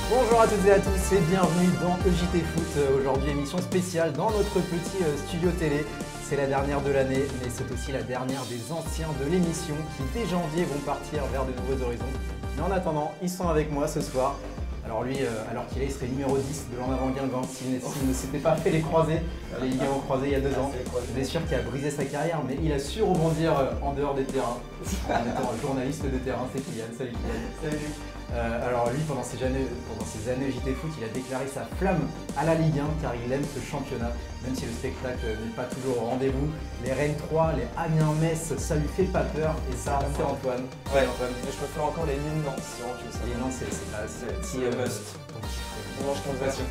Bonjour à toutes et à tous et bienvenue dans EJT Foot. Aujourd'hui émission spéciale dans notre petit studio télé. C'est la dernière de l'année, mais c'est aussi la dernière des anciens de l'émission qui dès janvier vont partir vers de nouveaux horizons. Mais en attendant, ils sont avec moi ce soir. Alors lui, alors qu'il est, il serait numéro 10 de l'en avant Guingamp s'il ne s'était pas fait les croisés, les ligaments croisés il y a 2 ans. Bien sûr qu'il a brisé sa carrière, mais il a su rebondir en dehors des terrains, en étant journaliste de terrain. C'est Kylian. Salut Kylian. Salut. Alors lui, pendant ces années JT Foot, il a déclaré sa flamme à la Ligue 1 car il aime ce championnat, même si le spectacle n'est pas toujours au rendez-vous. Les Rennes 3, les Amiens Metz, ça lui fait pas peur et ça, c'est Antoine. Ouais, Antoine. Mais je préfère encore les Lille Nantes, c'est vraiment que ça. Les Nantes, c'est le must. Dimanche conversion.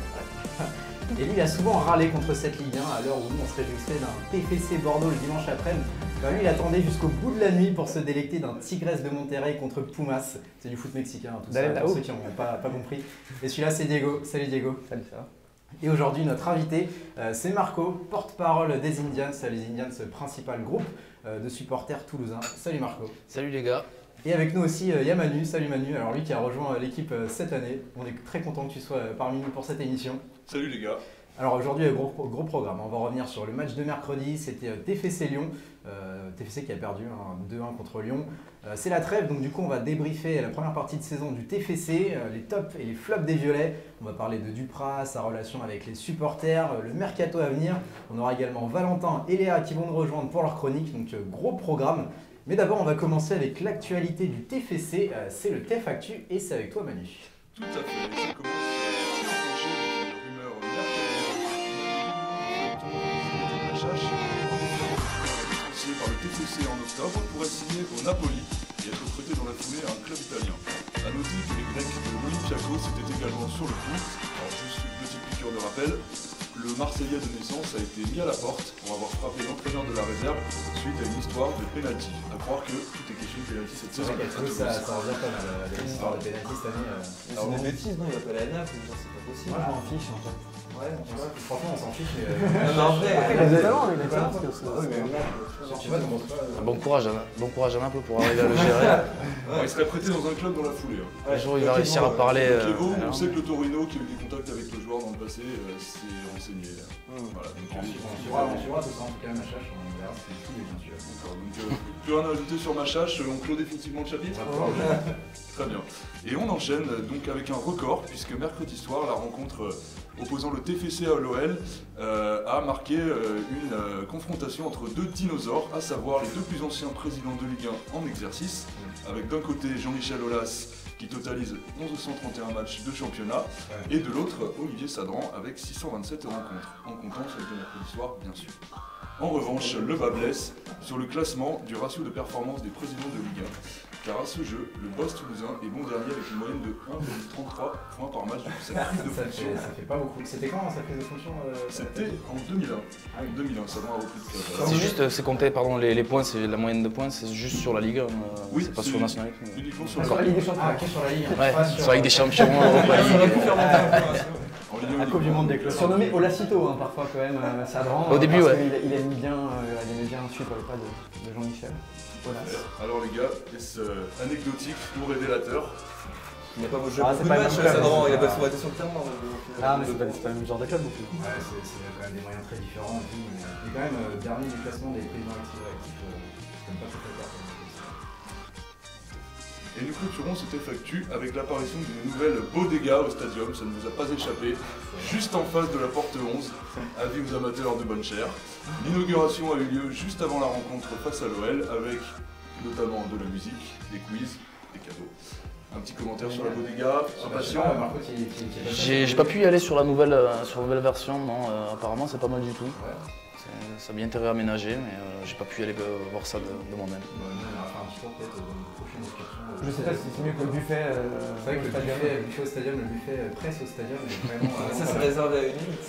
Et lui, il a souvent râlé contre cette Ligue 1 à l'heure où nous on se réjouissait d'un TFC Bordeaux le dimanche après-midi. Ben lui, il attendait jusqu'au bout de la nuit pour se délecter d'un Tigres de Monterrey contre Pumas. C'est du foot mexicain, tout ça, pour ceux qui n'ont pas compris. Et celui-là, c'est Diego. Salut Diego. Salut, ça va. Et aujourd'hui, notre invité, c'est Marco, porte-parole des Indians. Les Indians, principal groupe de supporters toulousains. Salut Marco. Salut les gars. Et avec nous aussi, il y a Manu. Salut Manu. Alors lui qui a rejoint l'équipe cette année. On est très content que tu sois parmi nous pour cette émission. Salut les gars. Alors aujourd'hui, gros programme. On va revenir sur le match de mercredi. C'était TFC Lyon. TFC qui a perdu 2-1 contre Lyon. C'est la trêve, donc du coup on va débriefer la première partie de saison du TFC, les tops et les flops des Violets. On va parler de Dupraz, sa relation avec les supporters, le mercato à venir. On aura également Valentin et Léa qui vont nous rejoindre pour leur chronique, donc gros programme. Mais d'abord on va commencer avec l'actualité du TFC, c'est le TF Actu et c'est avec toi Manu. Tout à fait, ça commence avec une rumeur mercadière par le TFC en octobre pourrait signer au Napoli et être prêté dans la foulée à un club italien. A noter que les Grecs de l'Olympiakos étaient également sur le coup. Alors juste une petite piqûre de rappel, le Marseillais de naissance a été mis à la porte pour avoir frappé l'entraîneur de la réserve suite à une histoire de pénalty. À croire que tout est question de pénalty cette saison. Ça revient pas mal, l'histoire de pénalty cette année. C'est une bêtise, non? Il va pas aller à Naples, c'est pas possible. Moi je m'en fiche en fait. Ouais, franchement on s'en fiche. Non, en vrai, il a des talents, il a des talents. Bon courage à Naples pour arriver à le gérer. Il serait prêté dans un club dans la foulée. Un jour il va réussir à parler. On sait que le Torino, qui a eu des contacts avec le joueur dans le passé, s'est renseigné. Voilà, donc on suivra tout ça en tout cas Machache, on verra ce qu'il est bien sûr. D'accord, donc plus rien à ajouter sur Machache, on clôt définitivement le chapitre. Très bien. Et on enchaîne donc avec un record, puisque mercredi soir, la rencontre opposant le TFC à l'OL a marqué une confrontation entre deux dinosaures, à savoir les deux plus anciens présidents de Ligue 1 en exercice, avec d'un côté Jean-Michel Aulas qui totalise 1131 matchs de championnat, et de l'autre Olivier Sadran avec 627 rencontres, en comptant celle de mercredi soir bien sûr. En revanche, le bas blesse sur le classement du ratio de performance des présidents de Ligue 1, car à ce jeu, le boss toulousain est bon dernier avec une moyenne de 1,33 points par match depuis sa prise de fonction. Ça fait pas beaucoup. C'était quand sa prise de fonction C'était en 2001. Ah oui. 2001, ça va repris de club. C'est juste, c'est compté, pardon, les points, c'est la moyenne de points, c'est juste sur la Ligue 1, oui, c'est pas sur la nationalité. Uniquement sur la Ligue des Champions. Ah, sur la Ligue. Ouais, sur la Ligue des Champions, Europa League. La Coupe du Monde des clubs. Surnommé Olacito parfois quand même, Sadran. Au début, ouais. Il aimait bien suivre les pas de Jean-Michel. Alors les gars, est-ce anecdotique ou révélateur? Il n'a pas joué beaucoup de matchs, Sadran, il a pas souvent été sur le terrain. Ah mais c'est pas le même genre de club non plus. Ouais, c'est quand même des moyens très différents. Mais quand même, dernier du classement des présidents actifs, c'est pas très clair. Et nous clôturons cette FAQ avec l'apparition d'une nouvelle bodega au stadium, ça ne vous a pas échappé, juste en face de la porte 11, avis aux amateurs de bonne chère. L'inauguration a eu lieu juste avant la rencontre face à l'OL, avec notamment de la musique, des quiz, des cadeaux. Un petit commentaire sur la bodega, impatient. J'ai pas pu y aller sur la nouvelle version, non, apparemment c'est pas mal du tout. Ça a bien été réaménagé, mais j'ai pas pu y aller voir ça de moi-même. Je sais pas si c'est mieux que le buffet. C'est vrai que le buffet au stadium, le buffet presse au stadium, est vraiment. Ça c'est réservé à une élite.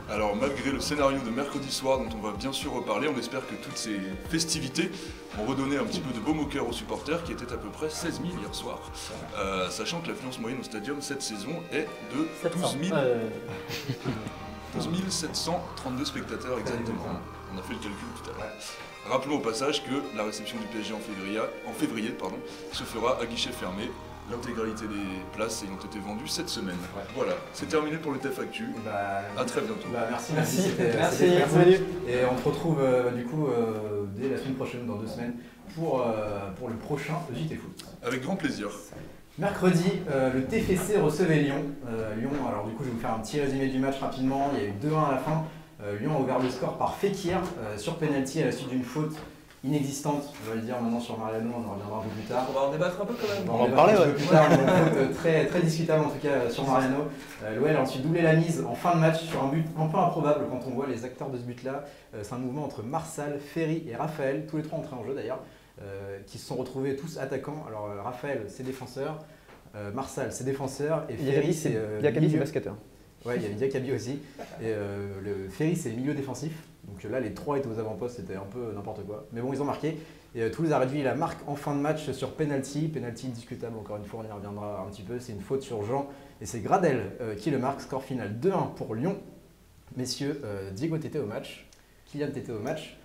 Alors malgré le scénario de mercredi soir dont on va bien sûr reparler, on espère que toutes ces festivités ont redonné un petit peu de baume au cœur aux supporters qui étaient à peu près 16 000 hier soir. Sachant que l'affluence moyenne au stadium cette saison est de 12 732 spectateurs exactement. On a fait le calcul tout à l'heure. Rappelons au passage que la réception du PSG en février se fera à guichet fermé. L'intégralité des places ayant été vendues cette semaine. Ouais. Voilà, c'est terminé pour le TEF Actu. À très bientôt. Merci. C'était salut. Et on te retrouve du coup dès la semaine prochaine, dans 2 semaines, pour le prochain JT Foot. Avec grand plaisir. Mercredi, le TFC recevait Lyon. Lyon, alors du coup je vais vous faire un petit résumé du match rapidement. Il y a eu 2-1 à la fin. Lyon a ouvert le score par Fekir sur penalty à la suite d'une faute inexistante, je vais le dire maintenant sur Mariano, on en reviendra un peu plus tard. On va en débattre un peu quand même. On va en parler un peu plus tard, une faute très discutable en tout cas sur Mariano. L'OL a ensuite doublé la mise en fin de match sur un but un peu improbable quand on voit les acteurs de ce but-là. C'est un mouvement entre Marsal, Ferry et Raphaël, tous les trois entrés en jeu d'ailleurs, qui se sont retrouvés tous attaquants. Alors Raphaël c'est défenseur, Marsal c'est défenseur et Ferry c'est Diakabi c'est basketteur. Ouais, il y avait Diakabi aussi. Et le Ferry c'est milieu défensif. Donc là, les trois étaient aux avant-postes, c'était un peu n'importe quoi. Mais bon, ils ont marqué. Et Toulouse a réduit la marque en fin de match sur penalty. Penalty discutable, encore une fois, on y reviendra un petit peu. C'est une faute sur Jean. Et c'est Gradel qui le marque. Score final 2-1 pour Lyon. Messieurs, Diego t'étais au match. Kylian t'étais au match.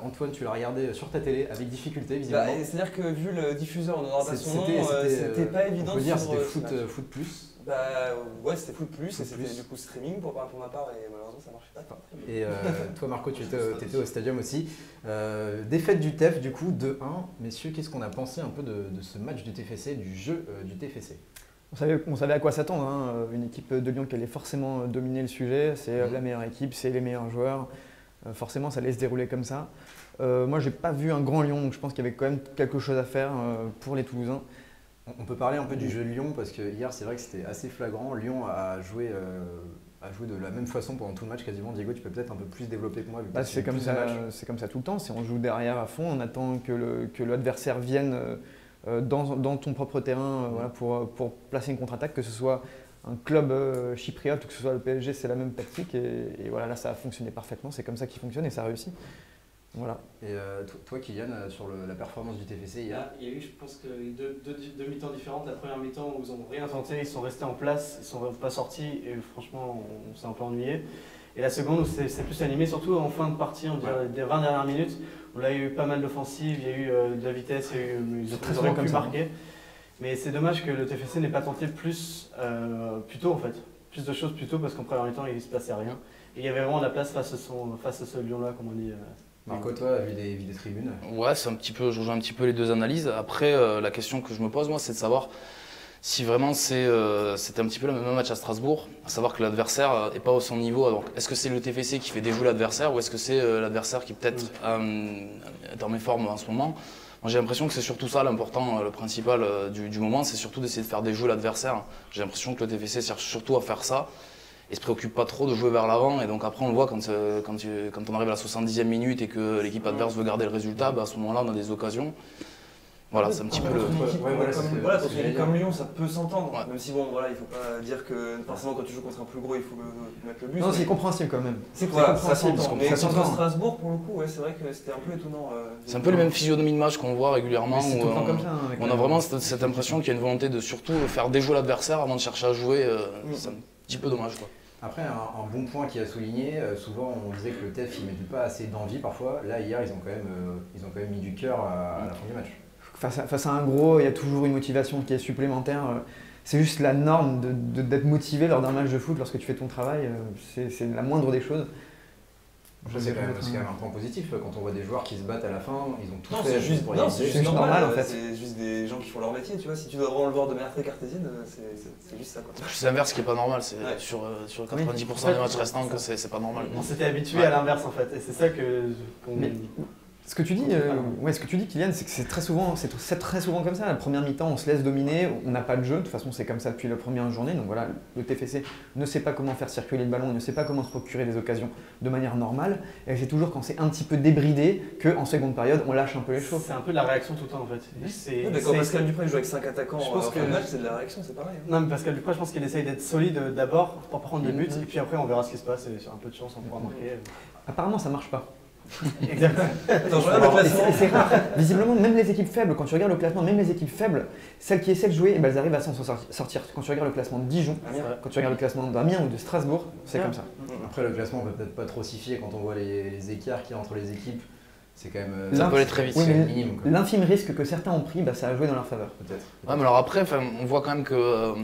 Antoine, tu l'as regardé sur ta télé avec difficulté, visiblement. C'est-à-dire que vu le diffuseur, on n'aura pas son nom, c'était pas évident. On peut dire c'était foot plus. Ouais, c'était Foot Plus et c'était du coup streaming pour ma part et malheureusement ça marchait pas. Et toi Marco, tu étais au stadium aussi. Défaite du TEF du coup 2-1. Messieurs, qu'est-ce qu'on a pensé un peu de ce match du TFC, du jeu du TFC? On savait à quoi s'attendre, hein. Une équipe de Lyon qui allait forcément dominer le sujet, c'est la meilleure équipe, c'est les meilleurs joueurs. Forcément ça allait se dérouler comme ça. Moi j'ai pas vu un grand Lyon, donc je pense qu'il y avait quand même quelque chose à faire pour les Toulousains. On peut parler un peu du jeu de Lyon parce que hier c'est vrai que c'était assez flagrant. Lyon a joué de la même façon pendant tout le match quasiment. Diego, tu peux peut-être un peu plus développer que moi. C'est comme ça tout le temps. On joue derrière à fond, on attend que l'adversaire vienne dans ton propre terrain voilà, pour placer une contre-attaque, que ce soit un club chypriote ou que ce soit le PSG, c'est la même tactique. Et voilà, là ça a fonctionné parfaitement, c'est comme ça qu'il fonctionne et ça a réussi. Voilà. Et toi Kylian, sur la performance du TFC hier? Il y a eu, je pense, deux mi-temps différentes. La première mi-temps où ils n'ont rien tenté, ils sont restés en place, ils ne sont pas sortis et franchement on s'est un peu ennuyé. Et la seconde où c'est plus animé, surtout en fin de partie, on dirait des 20 dernières minutes, où là il y a eu pas mal d'offensives, il y a eu de la vitesse, ils auraient pu marquer. Mais c'est dommage que le TFC n'ait pas tenté plus tôt en fait. Plus de choses plus tôt parce qu'en première mi-temps il ne se passait rien. Et il y avait vraiment de la place face à ce Lyon-là, comme on dit. Marco, toi, vu des tribunes? Ouais, je rejoins un petit peu les deux analyses. Après, la question que je me pose, moi, c'est de savoir si vraiment c'était un petit peu le même match à Strasbourg, à savoir que l'adversaire n'est pas au son niveau. Donc, est-ce que c'est le TFC qui fait déjouer l'adversaire ou est-ce que c'est l'adversaire qui peut-être est en méforme en ce moment? Moi, j'ai l'impression que c'est surtout ça l'important, le principal du moment, c'est surtout d'essayer de faire déjouer l'adversaire. J'ai l'impression que le TFC cherche surtout à faire ça. Et se préoccupe pas trop de jouer vers l'avant. Et donc après on le voit quand on arrive à la 70e minute et que l'équipe adverse veut garder le résultat, à ce moment-là on a des occasions. Voilà, c'est un petit peu le... Comme Lyon, ça peut s'entendre. Ouais. Même si bon, voilà, il faut pas dire que forcément quand tu joues contre un plus gros, il faut mettre le but. Non, c'est compréhensible quand même. C'est compréhensible. Mais contre Strasbourg, pour le coup, ouais, c'est vrai que c'était un peu étonnant. C'est un peu les mêmes physionomies de match qu'on voit régulièrement. Où comme ça, on a vraiment cette impression qu'il y a une volonté de surtout faire déjouer l'adversaire avant de chercher à jouer. C'est un petit peu dommage, quoi. Après, un bon point qui a souligné, souvent on disait que le TEF il mettait pas assez d'envie parfois. Là hier ils ont quand même mis du cœur à la fin du match. Face à un gros, il y a toujours une motivation qui est supplémentaire. C'est juste la norme d'être motivé lors d'un match de foot lorsque tu fais ton travail. C'est la moindre des choses. C'est quand même un point positif quand on voit des joueurs qui se battent à la fin, ils ont tout fait. C'est juste normal en fait. C'est juste des gens qui font leur métier, tu vois. Si tu dois vraiment le voir de manière très cartésienne, c'est juste ça quoi. C'est l'inverse qui est pas normal, c'est sur 90% des matchs restants que c'est pas normal. On s'était habitué à l'inverse en fait, et c'est ça Ce que tu dis, Kylian, c'est que c'est très souvent comme ça. La première mi-temps, on se laisse dominer, on n'a pas de jeu. De toute façon, c'est comme ça depuis la première journée. Donc voilà, le TFC ne sait pas comment faire circuler le ballon, ne sait pas comment se procurer des occasions de manière normale. Et c'est toujours quand c'est un petit peu débridé qu'en seconde période, on lâche un peu les chevaux. C'est un peu de la réaction tout le temps en fait. Mais quand Pascal Dupré joue avec 5 attaquants en fin de match, c'est de la réaction, c'est pareil. Non, mais Pascal Dupré, je pense qu'il essaye d'être solide d'abord pour prendre des buts, et puis après on verra ce qui se passe. Et sur un peu de chance, on pourra marquer. Apparemment, ça marche pas. Exactement. C'est rare. Visiblement, même les équipes faibles, quand tu regardes le classement, même les équipes faibles, celles qui essaient de jouer, elles arrivent à s'en sortir. Quand tu regardes le classement de Dijon, quand tu regardes le classement d'Amiens ou de Strasbourg, c'est comme ça. Après, le classement, on peut peut-être pas trop s'y fier quand on voit les écarts qu'il y a entre les équipes. C'est quand même. Ça peut aller très vite. Oui, c'est mais minime, quoi. l'infime risque que certains ont pris, ça a joué dans leur faveur. Peut-être. Ouais, mais alors après, on voit quand même que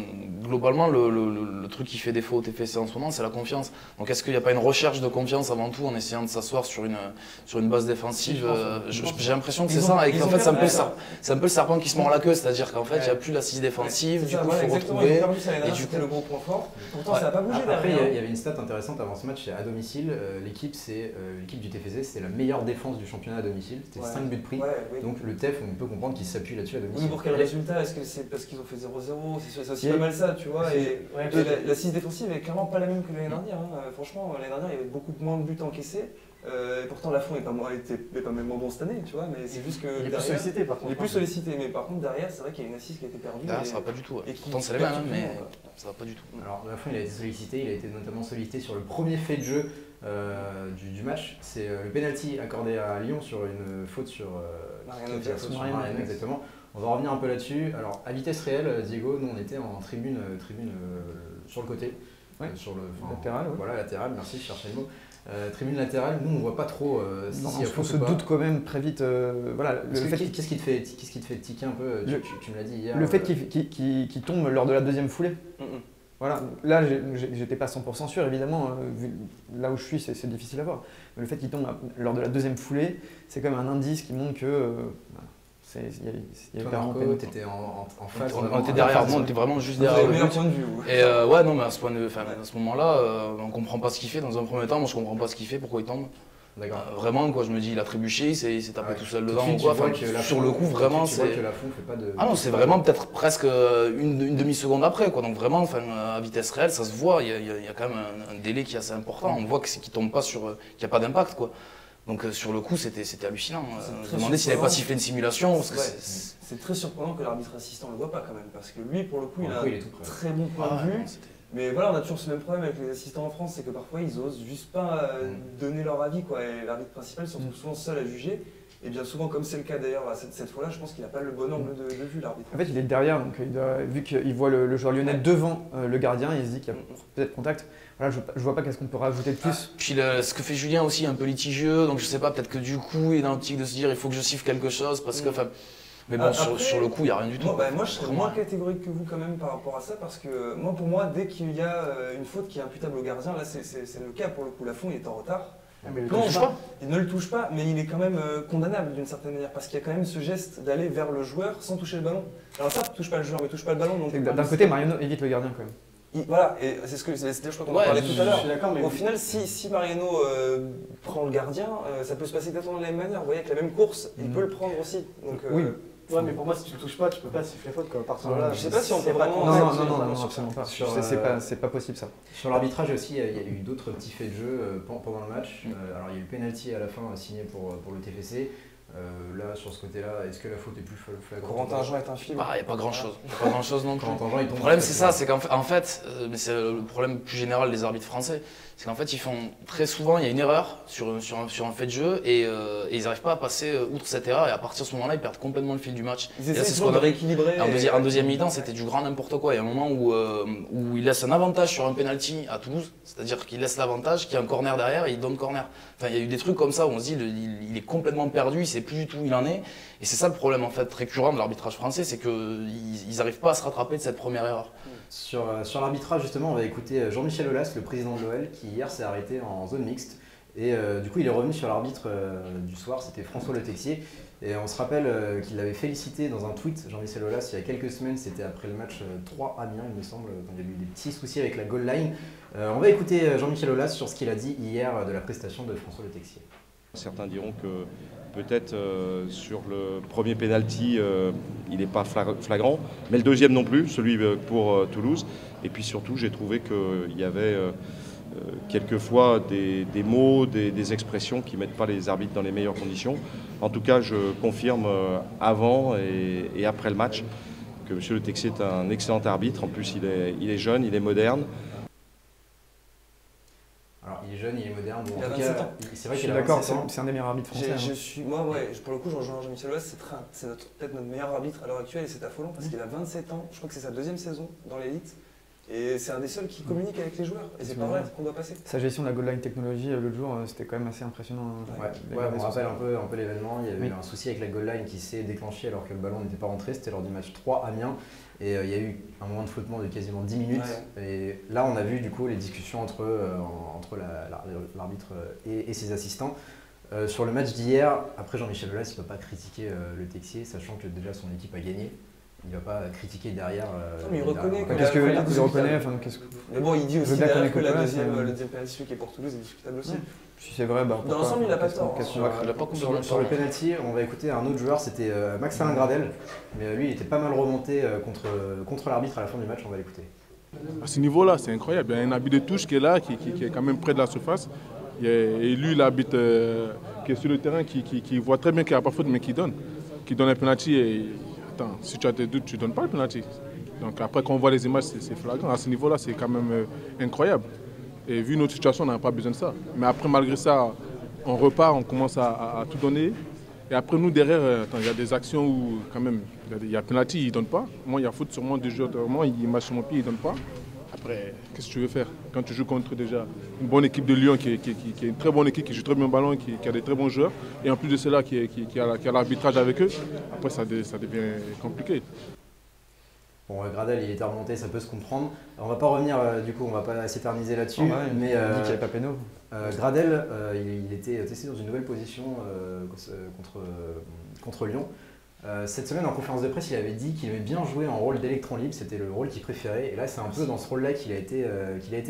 globalement, le truc qui fait défaut au TFC en ce moment, c'est la confiance. Donc est-ce qu'il n'y a pas une recherche de confiance avant tout en essayant de s'asseoir sur une base défensive? J'ai l'impression que c'est ça, et qu'en fait, c'est un peu le serpent qui se mord la queue, c'est-à-dire qu'en fait, il n'y a plus l'assise défensive, du coup, il faut retrouver. Et du coup, le gros point fort. Pourtant, ça n'a pas bougé Après, derrière. il y avait une stat intéressante avant ce match, c'est à domicile, l'équipe du TFC, c'est la meilleure défense du championnat à domicile, c'était 5 buts pris. Donc le TEF, on peut comprendre qu'il s'appuie là-dessus à domicile. Oui, pour quel résultat? Est-ce que c'est parce qu'ils ont fait 0-0? C'est aussi pas mal ça, tu vois. Et l'assise défensive est clairement pas la même que l'année dernière. Franchement, l'année dernière, il y avait beaucoup moins de buts encaissés. Et pourtant, Lafont n'est pas même bon cette année, tu vois. Mais c'est juste que Il est plus sollicité par contre. Il est plus sollicité, mais par contre, derrière, c'est vrai qu'il y a une assise qui a été perdue. Derrière, ça va pas du tout. Pourtant, c'est les mêmes, mais ça va pas du tout. Alors Lafont, il a été sollicité, il a été notamment sollicité sur le premier fait de jeu du match. C'est le penalty accordé à Lyon sur une faute sur Mariano, exactement. On va revenir un peu là-dessus. Alors à vitesse réelle, Diego, nous on était en tribune sur le côté. Sur le latéral, voilà, latéral, merci, je cherchais le mot. Tribune latérale, nous on voit pas trop on se doute quand même très vite. Qu'est-ce qui te fait tiquer un peu? Tu me l'as dit hier. Le fait qu'il tombe lors de la deuxième foulée. Voilà, là j'étais pas 100% sûr évidemment, vu là où je suis c'est difficile à voir. Mais le fait qu'il tombe lors de la deuxième foulée, c'est quand même un indice qui montre que il y a Marco, t'étais en face. On était derrière, on était vraiment juste derrière le but. Et ouais, non, mais à ce moment-là, on comprend pas ce qu'il fait. Dans un premier temps, moi je comprends pas ce qu'il fait, pourquoi il tombe. Vraiment, quoi, je me dis, il a trébuché, il s'est tapé tout seul dedans. Sur le coup, vraiment, c'est. Ah non, c'est vraiment peut-être presque une demi-seconde après, quoi. Donc vraiment, à vitesse réelle, ça se voit. Il y a quand même un délai qui est assez important. On voit qu'il tombe pas qu'il n'y a pas d'impact, quoi. Donc sur le coup, c'était hallucinant. Je me demandais s'il n'avait pas sifflé une simulation. C'est très surprenant que l'arbitre assistant ne le voit pas quand même, parce que lui, pour le coup, il a un très bon point de vue. Mais voilà, on a toujours ce même problème avec les assistants en France, c'est que parfois ils osent juste pas donner leur avis, quoi. Et l'arbitre principal se retrouve souvent seul à juger. Et bien souvent, comme c'est le cas d'ailleurs cette fois-là, je pense qu'il n'a pas le bon angle de vue, l'arbitre. En fait, il est derrière, donc vu qu'il voit le joueur lyonnais devant le gardien, il se dit qu'il y a peut-être contact. Voilà, je vois pas qu'est-ce qu'on peut rajouter de plus. Puis ce que fait Julien aussi, un peu litigieux, donc je sais pas, peut-être que du coup, il est dans l'optique de se dire il faut que je siffle quelque chose, parce que. Mais bon, après, sur le coup, il n'y a rien du tout. Moi, je serais moins catégorique que vous quand même par rapport à ça, parce que pour moi, dès qu'il y a une faute qui est imputable au gardien, là c'est le cas pour le coup. Lafont, il est en retard. Il ne le touche pas, mais il est quand même condamnable d'une certaine manière, parce qu'il y a quand même ce geste d'aller vers le joueur sans toucher le ballon. Alors ça, touche pas le joueur, mais touche pas le ballon. D'un côté, Mariano évite le gardien quand même. Voilà, et c'est ce que je crois qu'on en parlait tout à l'heure. Au final, si Mariano prend le gardien, ça peut se passer exactement de la même manière. Vous voyez, avec la même course, il peut le prendre aussi. Donc, oui. Ouais, mais pour moi, si tu le touches pas, tu peux pas siffler faute, quoi. Je sais pas si on peut vraiment. Non, absolument pas. C'est pas possible ça. Sur l'arbitrage aussi, il y a eu d'autres petits faits de jeu pendant le match. Alors il y a eu le penalty à la fin signé pour le TFC. Là, sur ce côté-là, est-ce que la faute est plus flagrante? Corentin Jean est un film. Il n'y a pas grand-chose. Pas grand-chose non plus. Le problème, c'est ça, c'est qu'en fait, mais c'est le problème plus général des arbitres français, c'est qu'en fait, ils font très souvent, il y a une erreur sur un fait de jeu et ils n'arrivent pas à passer outre cette erreur, et à partir de ce moment-là, ils perdent complètement le fil du match. Ils essaient de rééquilibrer. En deuxième mi-temps, c'était du grand n'importe quoi. Il y a un moment où ils laissent un avantage sur un penalty à Toulouse, c'est-à-dire qu'ils laissent l'avantage, qu'il y a un corner derrière et ils donnent corner. Enfin, il y a eu des trucs comme ça où on se dit il est complètement perdu, il sait plus du tout où il en est. Et c'est ça le problème en fait récurrent de l'arbitrage français, c'est qu'ils n'arrivent pas à se rattraper de cette première erreur. Sur l'arbitrage justement, on va écouter Jean-Michel Aulas, le président de l'OL, qui hier s'est arrêté en zone mixte. Et du coup il est revenu sur l'arbitre du soir, c'était François Le Texier. Et on se rappelle qu'il l'avait félicité dans un tweet, Jean-Michel Aulas, il y a quelques semaines, c'était après le match 3 Amiens il me semble, quand il y a eu des petits soucis avec la goal line. On va écouter Jean-Michel Aulas sur ce qu'il a dit hier de la prestation de François Le Texier. Certains diront que peut-être sur le premier penalty, il n'est pas flagrant, mais le deuxième non plus, celui pour Toulouse. Et puis surtout, j'ai trouvé qu'il y avait quelquefois des mots, des expressions qui ne mettent pas les arbitres dans les meilleures conditions. En tout cas, je confirme avant et après le match que M. Le Texier est un excellent arbitre. En plus, il est jeune, il est moderne. Alors, il est jeune, il est moderne. Il a 27 ans. C'est vrai Je qu'il suis a d'accord, 27 ans. c'est un des meilleurs arbitres français. Pour le coup, je rejoins Jean-Michel Aulas, c'est peut-être notre meilleur arbitre à l'heure actuelle et c'est affolant parce qu'il a 27 ans. Je crois que c'est sa deuxième saison dans l'élite. Et c'est un des seuls qui communique avec les joueurs. Et c'est par là qu'on doit passer. Sa gestion de la goal line technologie l'autre jour, c'était quand même assez impressionnant. On rappelle un peu l'événement. Il y avait un souci avec la goal line qui s'est déclenché alors que le ballon n'était pas rentré. C'était lors du match 3 Amiens. Et il y a eu un moment de flottement de quasiment 10 minutes. Et là, on a vu du coup les discussions entre l'arbitre et ses assistants. Sur le match d'hier, après Jean-Michel Aulas, il ne peut pas critiquer le Texier, sachant que déjà son équipe a gagné. Il ne va pas critiquer derrière. Mais il reconnaît. Qu'est-ce que il reconnaît Mais bon, il dit aussi derrière que le deuxième penalty qui est pour Toulouse est discutable aussi. Si c'est vrai, dans l'ensemble, il n'a pas tort. Sur le penalty, on va écouter un autre joueur, c'était Max-Alain Gradel. Mais lui, il était pas mal remonté contre l'arbitre à la fin du match, on va l'écouter. À ce niveau-là, c'est incroyable. Il y a un habit de touche qui est là, qui est quand même près de la surface. Et lui, il habite, qui est sur le terrain, qui voit très bien qu'il n'y a pas faute, mais qui donne un penalty. Et attends, si tu as des doutes, tu ne donnes pas le penalty. Donc après, quand on voit les images, c'est flagrant. À ce niveau-là, c'est quand même incroyable. Et vu notre situation, on n'a pas besoin de ça. Mais après, malgré ça, on repart, on commence à tout donner. Et après, nous, derrière, il y a des actions où, quand même, il y a penalty, il ne donne pas. Moi, il y a faute sur moi, deux joueurs, moi, il marche sur mon pied, il ne donne pas. Après, qu'est-ce que tu veux faire quand tu joues contre déjà une bonne équipe de Lyon, qui est une très bonne équipe, qui joue très bien au ballon, qui a des très bons joueurs, et en plus de cela, qui a l'arbitrage avec eux, après, ça devient compliqué. Bon, Gradel, il était remonté, ça peut se comprendre. On va pas revenir, du coup, on va pas s'éterniser là-dessus. Mais il dit qu'il n'y avait pas péno. Gradel, il était testé dans une nouvelle position contre Lyon. Cette semaine, en conférence de presse, il avait dit qu'il aimait bien jouer en rôle d'électron libre, c'était le rôle qu'il préférait. Et là, c'est un peu dans ce rôle-là qu'il a été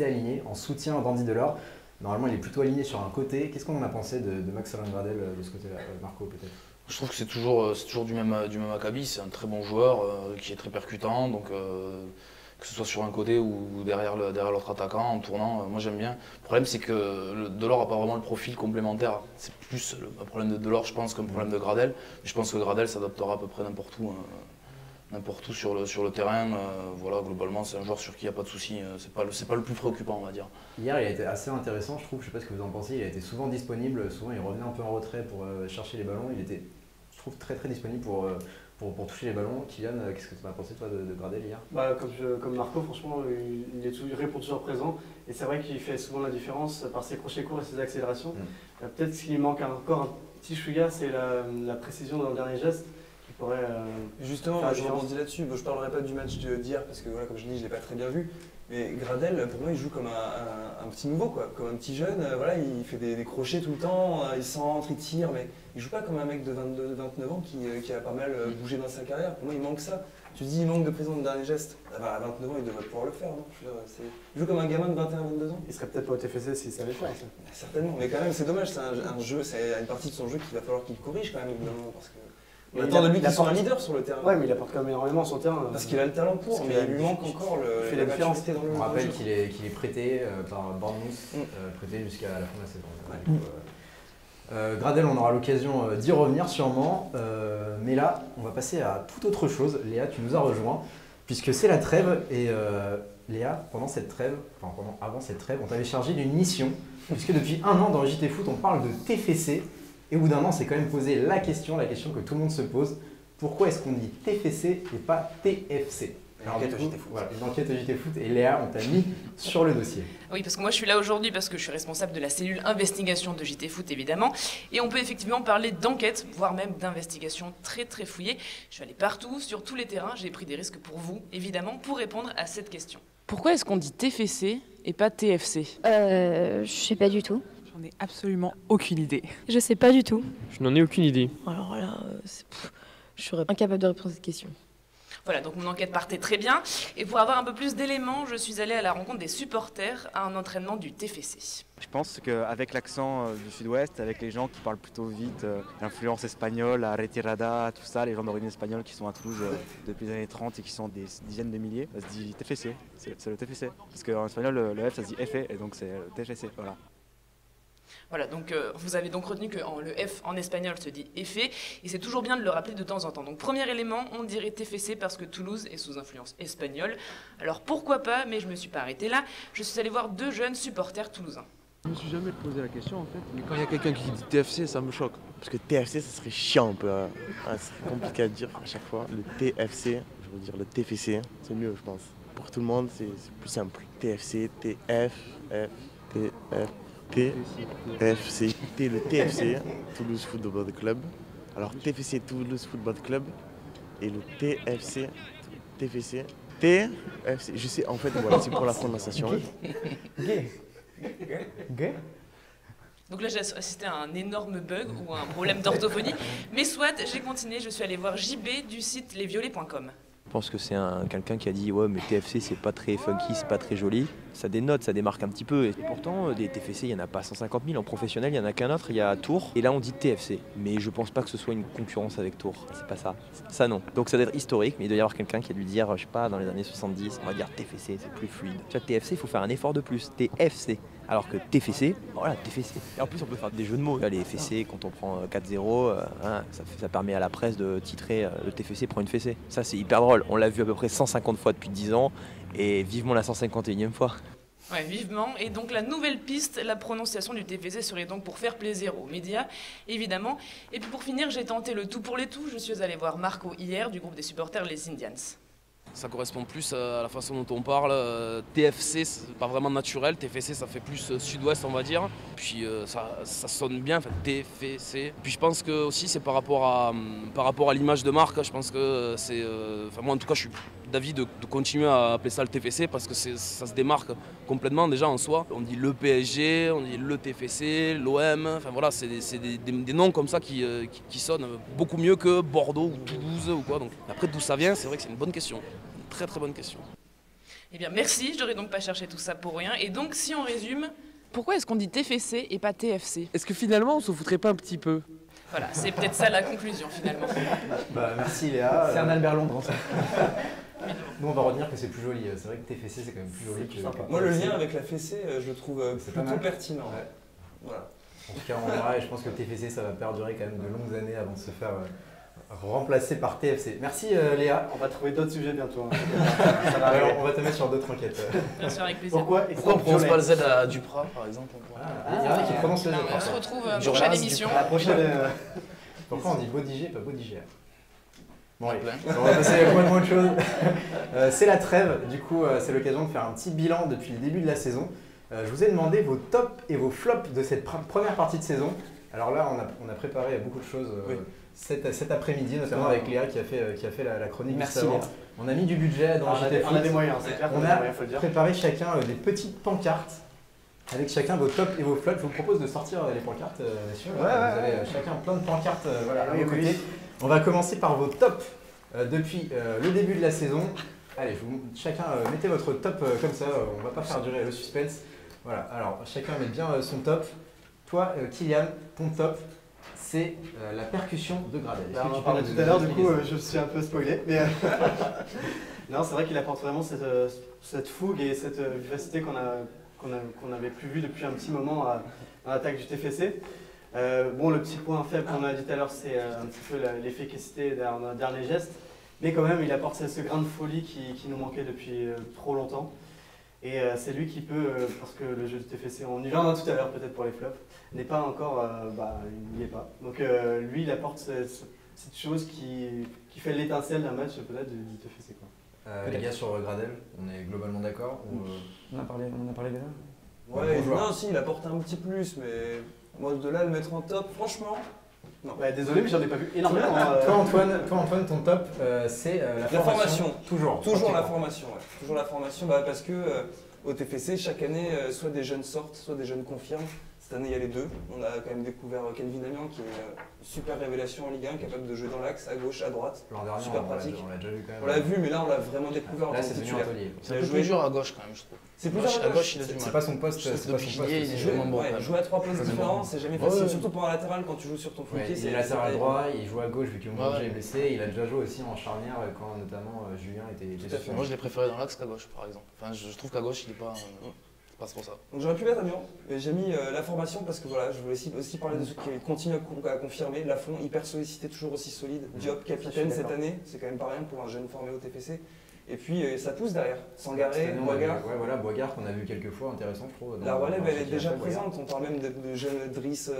aligné, en soutien d'Andy Delors. Normalement, il est plutôt aligné sur un côté. Qu'est-ce qu'on en a pensé de Max-Alain Gradel de ce côté-là, Marco, peut-être? Je trouve que c'est toujours du même acabit. C'est un très bon joueur qui est très percutant. Donc, que ce soit sur un côté ou derrière l'autre attaquant, en tournant, moi j'aime bien. Le problème, c'est que Delors n'a pas vraiment le profil complémentaire. C'est plus un problème de Delors, je pense, qu'un problème de Gradel. Je pense que Gradel s'adaptera à peu près n'importe où sur le terrain. Voilà, globalement, c'est un joueur sur qui il n'y a pas de souci. C'est pas le plus préoccupant, on va dire. Hier, il a été assez intéressant, je trouve. Je ne sais pas ce que vous en pensez. Il a été souvent disponible. Souvent, il revenait un peu en retrait pour chercher les ballons. Il était, je trouve, très très disponible pour toucher les ballons. Kylian, qu'est-ce que tu as pensé, toi, de Gradel hier? Comme Marco, franchement, il répond toujours présent. Et c'est vrai qu'il fait souvent la différence par ses crochets courts et ses accélérations. Peut-être ce qui lui manque encore un petit chouïa, c'est la précision dans le dernier geste. Justement, je rebondis là-dessus. Je ne parlerai pas du match d'hier parce que, voilà, comme je dis, je ne l'ai pas très bien vu. Mais Gradel, pour moi, il joue comme un petit nouveau, quoi. Comme un petit jeune. Voilà, il fait des crochets tout le temps, il centre, il tire, mais il ne joue pas comme un mec de 22-29 ans qui a pas mal bougé dans sa carrière. Pour moi, il manque ça. Tu dis, il manque de présence de dernier geste. À 29 ans, il devrait pouvoir le faire, non? Il joue comme un gamin de 21-22 ans. Il serait peut-être pas au TFC s'il savait faire ça. Certainement, mais quand même, c'est dommage. C'est un jeu, c'est une partie de son jeu qu'il va falloir qu'il corrige quand même, évidemment, parce que. On attend de lui qu'il soit un leader sur le terrain. Ouais, mais il apporte quand même énormément sur le terrain. Parce qu'il a le talent pour, mais il lui manque encore la maturité dans le jeu. On rappelle qu'il est prêté par Bournemouth, prêté jusqu'à la fin de la saison. Gradel, on aura l'occasion d'y revenir sûrement. Mais là, on va passer à toute autre chose. Léa, tu nous as rejoint, puisque c'est la trêve. Et Léa, avant cette trêve, on t'avait chargé d'une mission, puisque depuis un an dans JT Foot, on parle de TFC. Et au bout d'un an, on s'est quand même posé la question que tout le monde se pose. Pourquoi est-ce qu'on dit TFC et pas TFC? Une enquête au JT Foot. Voilà, une enquête au JT Foot. Et Léa, on t'a mis sur le dossier. Oui, parce que moi je suis là aujourd'hui parce que je suis responsable de la cellule investigation de JT Foot, évidemment. Et on peut effectivement parler d'enquête, voire même d'investigation très très fouillée. Je suis allée partout, sur tous les terrains. J'ai pris des risques pour vous, évidemment, pour répondre à cette question. Pourquoi est-ce qu'on dit TFC et pas TFC? Je sais pas du tout. J'en ai absolument aucune idée. Je sais pas du tout. Je n'en ai aucune idée. Alors là, je serais incapable de répondre à cette question. Voilà, donc mon enquête partait très bien. Et pour avoir un peu plus d'éléments, je suis allée à la rencontre des supporters à un entraînement du TFC. Je pense qu'avec l'accent du sud-ouest, avec les gens qui parlent plutôt vite, l'influence espagnole, la retirada, tout ça, les gens d'origine espagnole qui sont à Toulouse depuis les années 30 et qui sont des dizaines de milliers, ça se dit TFC, c'est le TFC. Parce qu'en espagnol, le F ça se dit FE, et donc c'est le TFC, voilà. Voilà, donc vous avez donc retenu que le F en espagnol se dit effet, et c'est toujours bien de le rappeler de temps en temps. Donc premier élément, on dirait TFC parce que Toulouse est sous influence espagnole. Alors pourquoi pas, mais je me suis pas arrêtée là, je suis allée voir deux jeunes supporters toulousains. Je me suis jamais posé la question en fait. Mais quand il y a quelqu'un qui dit TFC, ça me choque. Parce que TFC, ça serait chiant un peu. C'est compliqué à dire à chaque fois. Le TFC, je veux dire le TFC, c'est mieux je pense. pour tout le monde, c'est plus simple. TFC, TF, F, TF, TFC. T, le TFC, Toulouse Football Club. Alors TFC, Toulouse Football Club. Et le TFC, TFC. TFC, je sais, en fait, voilà, c'est pour la prononciation. Gay. Donc là, j'ai assisté à un énorme bug ou un problème d'orthophonie. Mais soit, j'ai continué, je suis allée voir JB du site lesviolets.com. Je pense que c'est quelqu'un qui a dit ouais mais TFC c'est pas très funky, c'est pas très joli. Ça dénote, ça démarque un petit peu. Et pourtant des TFC il n'y en a pas 150 000. En professionnel il n'y en a qu'un autre, il y a Tours. Et là on dit TFC. Mais je pense pas que ce soit une concurrence avec Tours. C'est pas ça. Ça non. Donc ça doit être historique, mais il doit y avoir quelqu'un qui a dû dire, je sais pas, dans les années 70, on va dire TFC, c'est plus fluide. Tu vois, TFC il faut faire un effort de plus. TFC. Alors que TFC, voilà, TFC. Et en plus, on peut faire des jeux de mots. Les fessées, quand on prend 4-0, ça permet à la presse de titrer le TFC prend une fessée. Ça, c'est hyper drôle. On l'a vu à peu près 150 fois depuis 10 ans et vivement la 151e fois. Ouais, vivement. Et donc la nouvelle piste, la prononciation du TFC serait donc pour faire plaisir aux médias, évidemment. Et puis pour finir, j'ai tenté le tout pour les tout. Je suis allée voir Marco hier du groupe des supporters Les Indians. Ça correspond plus à la façon dont on parle. TFC, c'est pas vraiment naturel. TFC, ça fait plus sud-ouest, on va dire. Puis ça sonne bien, enfin, TFC. Puis je pense que aussi c'est par rapport à l'image de marque. Je pense que c'est, enfin moi en tout cas, je suis d'avis de continuer à appeler ça le TFC parce que ça se démarque complètement déjà en soi. On dit le PSG, on dit le TFC, l'OM. Enfin voilà, c'est des noms comme ça qui sonnent beaucoup mieux que Bordeaux ou Toulouse ou quoi. Donc après d'où ça vient, c'est vrai que c'est une bonne question. Très très bonne question. Eh bien merci, je n'aurais donc pas cherché tout ça pour rien. Et donc si on résume, pourquoi est-ce qu'on dit TFC et pas TFC? Est-ce que finalement on se foutrait pas un petit peu? Voilà, c'est peut-être ça la conclusion finalement. Bah merci Léa. C'est un Albert Londres. Nous on va retenir que c'est plus joli. C'est vrai que TFC c'est quand même plus joli que... Moi le lien avec la fessée, je le trouve plutôt pertinent. Ouais. Voilà. En tout cas on verra et je pense que TFC ça va perdurer quand même de longues années avant de se faire remplacé par TFC. Merci Léa. On va trouver d'autres sujets bientôt. Hein. Alors, on va te mettre sur d'autres enquêtes. Bien sûr, avec plaisir. Pourquoi on ne prononce pas le Z à Duprat, par exemple? Il y en a qui prononcent le Z. On se retrouve à la prochaine émission. Pourquoi on dit Baudigé, pas Baudigé? Bon allez, on va passer à moins de choses. C'est la trêve, du coup c'est l'occasion de faire un petit bilan depuis le début de la saison. Je vous ai demandé vos tops et vos flops de cette première partie de saison. Alors là on a préparé beaucoup de choses cet après-midi, notamment avec Léa qui a fait la chronique. Merci Léa. On a mis du budget dans JT Foot. On a des moyens, c'est clair. On a préparé chacun des petites pancartes avec chacun vos tops et vos flops. Je vous propose de sortir les pancartes, messieurs. Vous avez chacun plein de pancartes à vos côtés. On va commencer par vos tops depuis le début de la saison. Allez, chacun mettez votre top comme ça, on va pas faire durer le suspense. Voilà, alors chacun met bien son top. Toi, Kylian, ton top, c'est la percussion de Gradel. On en parlait tout à l'heure, du coup je suis un peu spoilé. Mais non, c'est vrai qu'il apporte vraiment cette fougue et cette vivacité qu'on avait plus vu depuis un petit moment dans l'attaque du TFC. Bon, le petit point faible qu'on a dit tout à l'heure, c'est un petit peu l'efficacité d'un dernier geste. Mais quand même, il apporte ce grain de folie qui nous manquait depuis trop longtemps. Et c'est lui qui peut, parce que le jeu du TFC, on y viendra tout à l'heure peut-être pour les flops, n'est pas encore, il n'y est pas. Donc lui, il apporte cette chose qui fait l'étincelle d'un match peut-être du TFC. Les gars, sur Gradel, on est globalement d'accord On a parlé déjà. Ouais, non, si, il apporte un petit plus, mais moi de là, le mettre en top, franchement... Non. Bah, désolé, mais j'en ai pas vu énormément. Toi, Antoine, ton top, c'est la formation. Toujours la formation. Ouais. Toujours la formation, parce que au TFC, chaque année, soit des jeunes sortent, soit des jeunes confirment. Cette année, il y a les deux. On a quand même découvert Kelvin Amian, qui est une super révélation en Ligue 1, capable de jouer dans l'axe, à gauche, à droite. L'an dernier, super pratique. On l'a déjà vu quand même. On l'a vu, mais là, on l'a vraiment découvert. Là, c'est devenu un taulier. C'est un peu plus dur à gauche quand même, je trouve. C'est plus dur à gauche, il a du mal. C'est pas son poste. Jouer à trois postes différents, c'est jamais facile. Surtout pour un latéral quand tu joues sur ton flanquier. Il est latéral droit, il joue à gauche vu que Monger est blessé. Il a déjà joué aussi en charnière quand notamment Julien était blessé. Moi, je l'ai préféré dans l'axe qu'à gauche, par exemple. Enfin, je trouve qu'à gauche, il est pas trop ça. Donc j'aurais pu mettre Amian, mais j'ai mis la formation parce que voilà, je voulais aussi parler de ceux qui continuent à confirmer. Lafont, hyper sollicité, toujours aussi solide. Diop, capitaine cette année, c'est quand même pas rien pour un jeune formé au TFC. Et puis ça pousse derrière. Sangaré, Boigard. Ouais, voilà, Boigard qu'on a vu quelques fois, intéressant, je trouve. La relève, elle est déjà présente. On parle même de jeunes Driss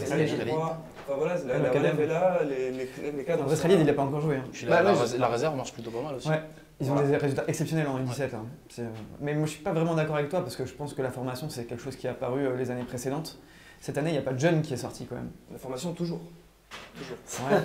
Khalid, je crois. Enfin voilà, la relève est là, les cadres. Andrés Khalid, il n'a pas encore joué. La réserve marche plutôt pas mal aussi. Ouais. Ils ont des résultats exceptionnels en U17. Mais moi, je suis pas vraiment d'accord avec toi parce que je pense que la formation, c'est quelque chose qui est apparu les années précédentes. Cette année, il n'y a pas de jeune qui est sorti quand même. La formation, toujours. Ouais,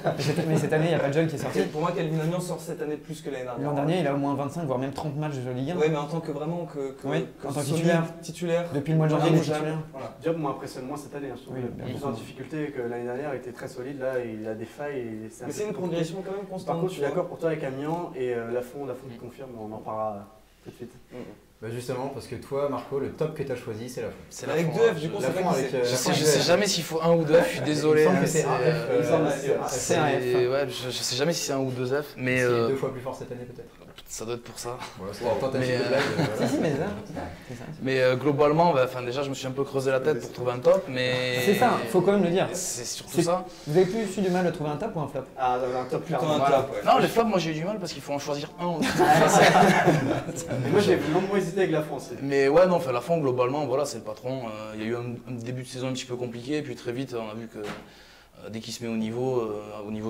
mais cette année, il n'y a pas de jeune qui est sorti. Pour moi, Calvin Agnan sort cette année plus que l'année dernière. L'an dernier, il a au moins 25, voire même 30 matchs de Ligue 1. Oui, mais en tant que vraiment en tant que titulaire. Depuis le mois de janvier, il est titulaire. Diop m'impressionne moins cette année. Je trouve plus en difficulté que l'année dernière. Il était très solide. Là, il a des failles. Mais c'est une progression quand même constante. Par contre, je suis d'accord pour toi avec Amiens et Lafont qui confirme. On en parlera tout de suite. Bah justement, parce que toi, Marco, le top que tu as choisi, c'est la Lafont. C'est avec 2 F, du coup, c'est pas je sais jamais s'il faut un ou deux F, je suis désolé. C'est un F. Ouais, je sais jamais si c'est un ou deux F, mais. C'est 2 fois plus fort cette année, peut-être. Ça doit être pour ça. Mais globalement, déjà, je me suis un peu creusé la tête pour trouver un top, mais. C'est ça, il faut quand même le dire. C'est surtout ça. Vous avez plus eu du mal à trouver un top ou un flop? Ah, un top, plutôt un top. Non, les flops, moi j'ai eu du mal parce qu'il faut en choisir un. Mais moi j'ai longuement hésité avec Lafont aussi. Mais ouais, non, Lafont, globalement, voilà, c'est le patron. Il y a eu un début de saison un petit peu compliqué, puis très vite, on a vu que. Dès qu'il se met au niveau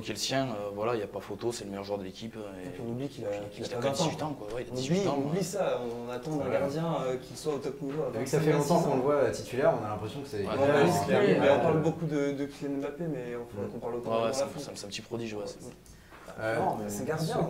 qui est le sien, voilà, il n'y a pas photo, c'est le meilleur joueur de l'équipe. Et on oublie qu'il a quand même 18 ans. Quoi. Ouais, il a 18 ans. On oublie ça, on attend d'un gardien qu'il soit au top niveau. Vu que ça fait longtemps qu'on le voit titulaire, on a l'impression que c'est. On parle beaucoup de Kylian Mbappé, mais il faudrait qu'on parle autant de Lafont. C'est un petit prodige, ouais. C'est gardien.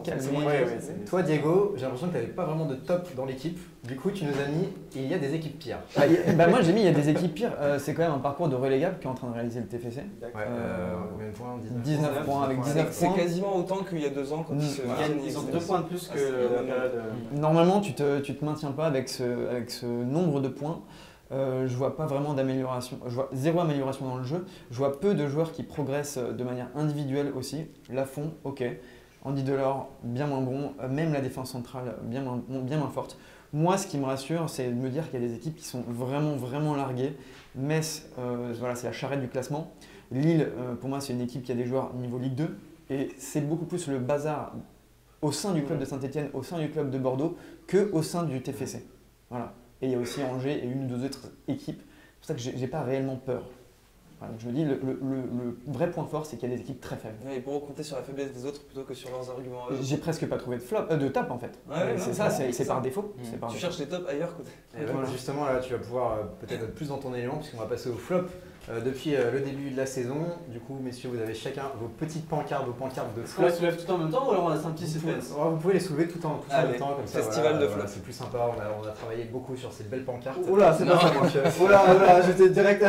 Toi, Diego, j'ai l'impression que tu n'avais pas vraiment de top dans l'équipe. Du coup, tu nous as mis il y a des équipes pires. Moi, j'ai mis il y a des équipes pires. C'est quand même un parcours de relégable qui est en train de réaliser le TFC. Combien de points? 19 points avec 19 points. C'est quasiment autant qu'il y a 2 ans quand ils ont 2 points de plus que la période. Normalement, tu te maintiens pas avec ce nombre de points. Je vois pas vraiment d'amélioration. Je vois zéro amélioration dans le jeu. Je vois peu de joueurs qui progressent de manière individuelle aussi. Lafont, ok. Andy Delors, bien moins bon. Même la défense centrale, bien moins forte. Moi, ce qui me rassure, c'est de me dire qu'il y a des équipes qui sont vraiment larguées. Metz, voilà, c'est la charrette du classement. Lille, pour moi, c'est une équipe qui a des joueurs niveau Ligue 2. Et c'est beaucoup plus le bazar au sein du club de Saint-Etienne, au sein du club de Bordeaux, qu'au sein du TFC. Voilà. Et il y a aussi Angers et une ou deux autres équipes. C'est pour ça que j'ai pas réellement peur. Voilà, je me dis, le vrai point fort, c'est qu'il y a des équipes très faibles. Et pour compter sur la faiblesse des autres plutôt que sur leurs arguments. J'ai presque pas trouvé de top en fait. C'est ça, c'est par défaut. Tu cherches les tops ailleurs. Justement, là, tu vas pouvoir peut-être être plus dans ton élément, puisqu'on va passer au flop. Depuis le début de la saison, du coup, messieurs, vous avez chacun vos petites pancartes, vos pancartes de flop. On les soulève tout en même temps ou alors on a un petit suspense? Vous pouvez les soulever tout en même temps, comme ça. Festival de flop. C'est plus sympa, on a travaillé beaucoup sur ces belles pancartes. Oula, c'est pas ça, moi. Oula, j'étais direct.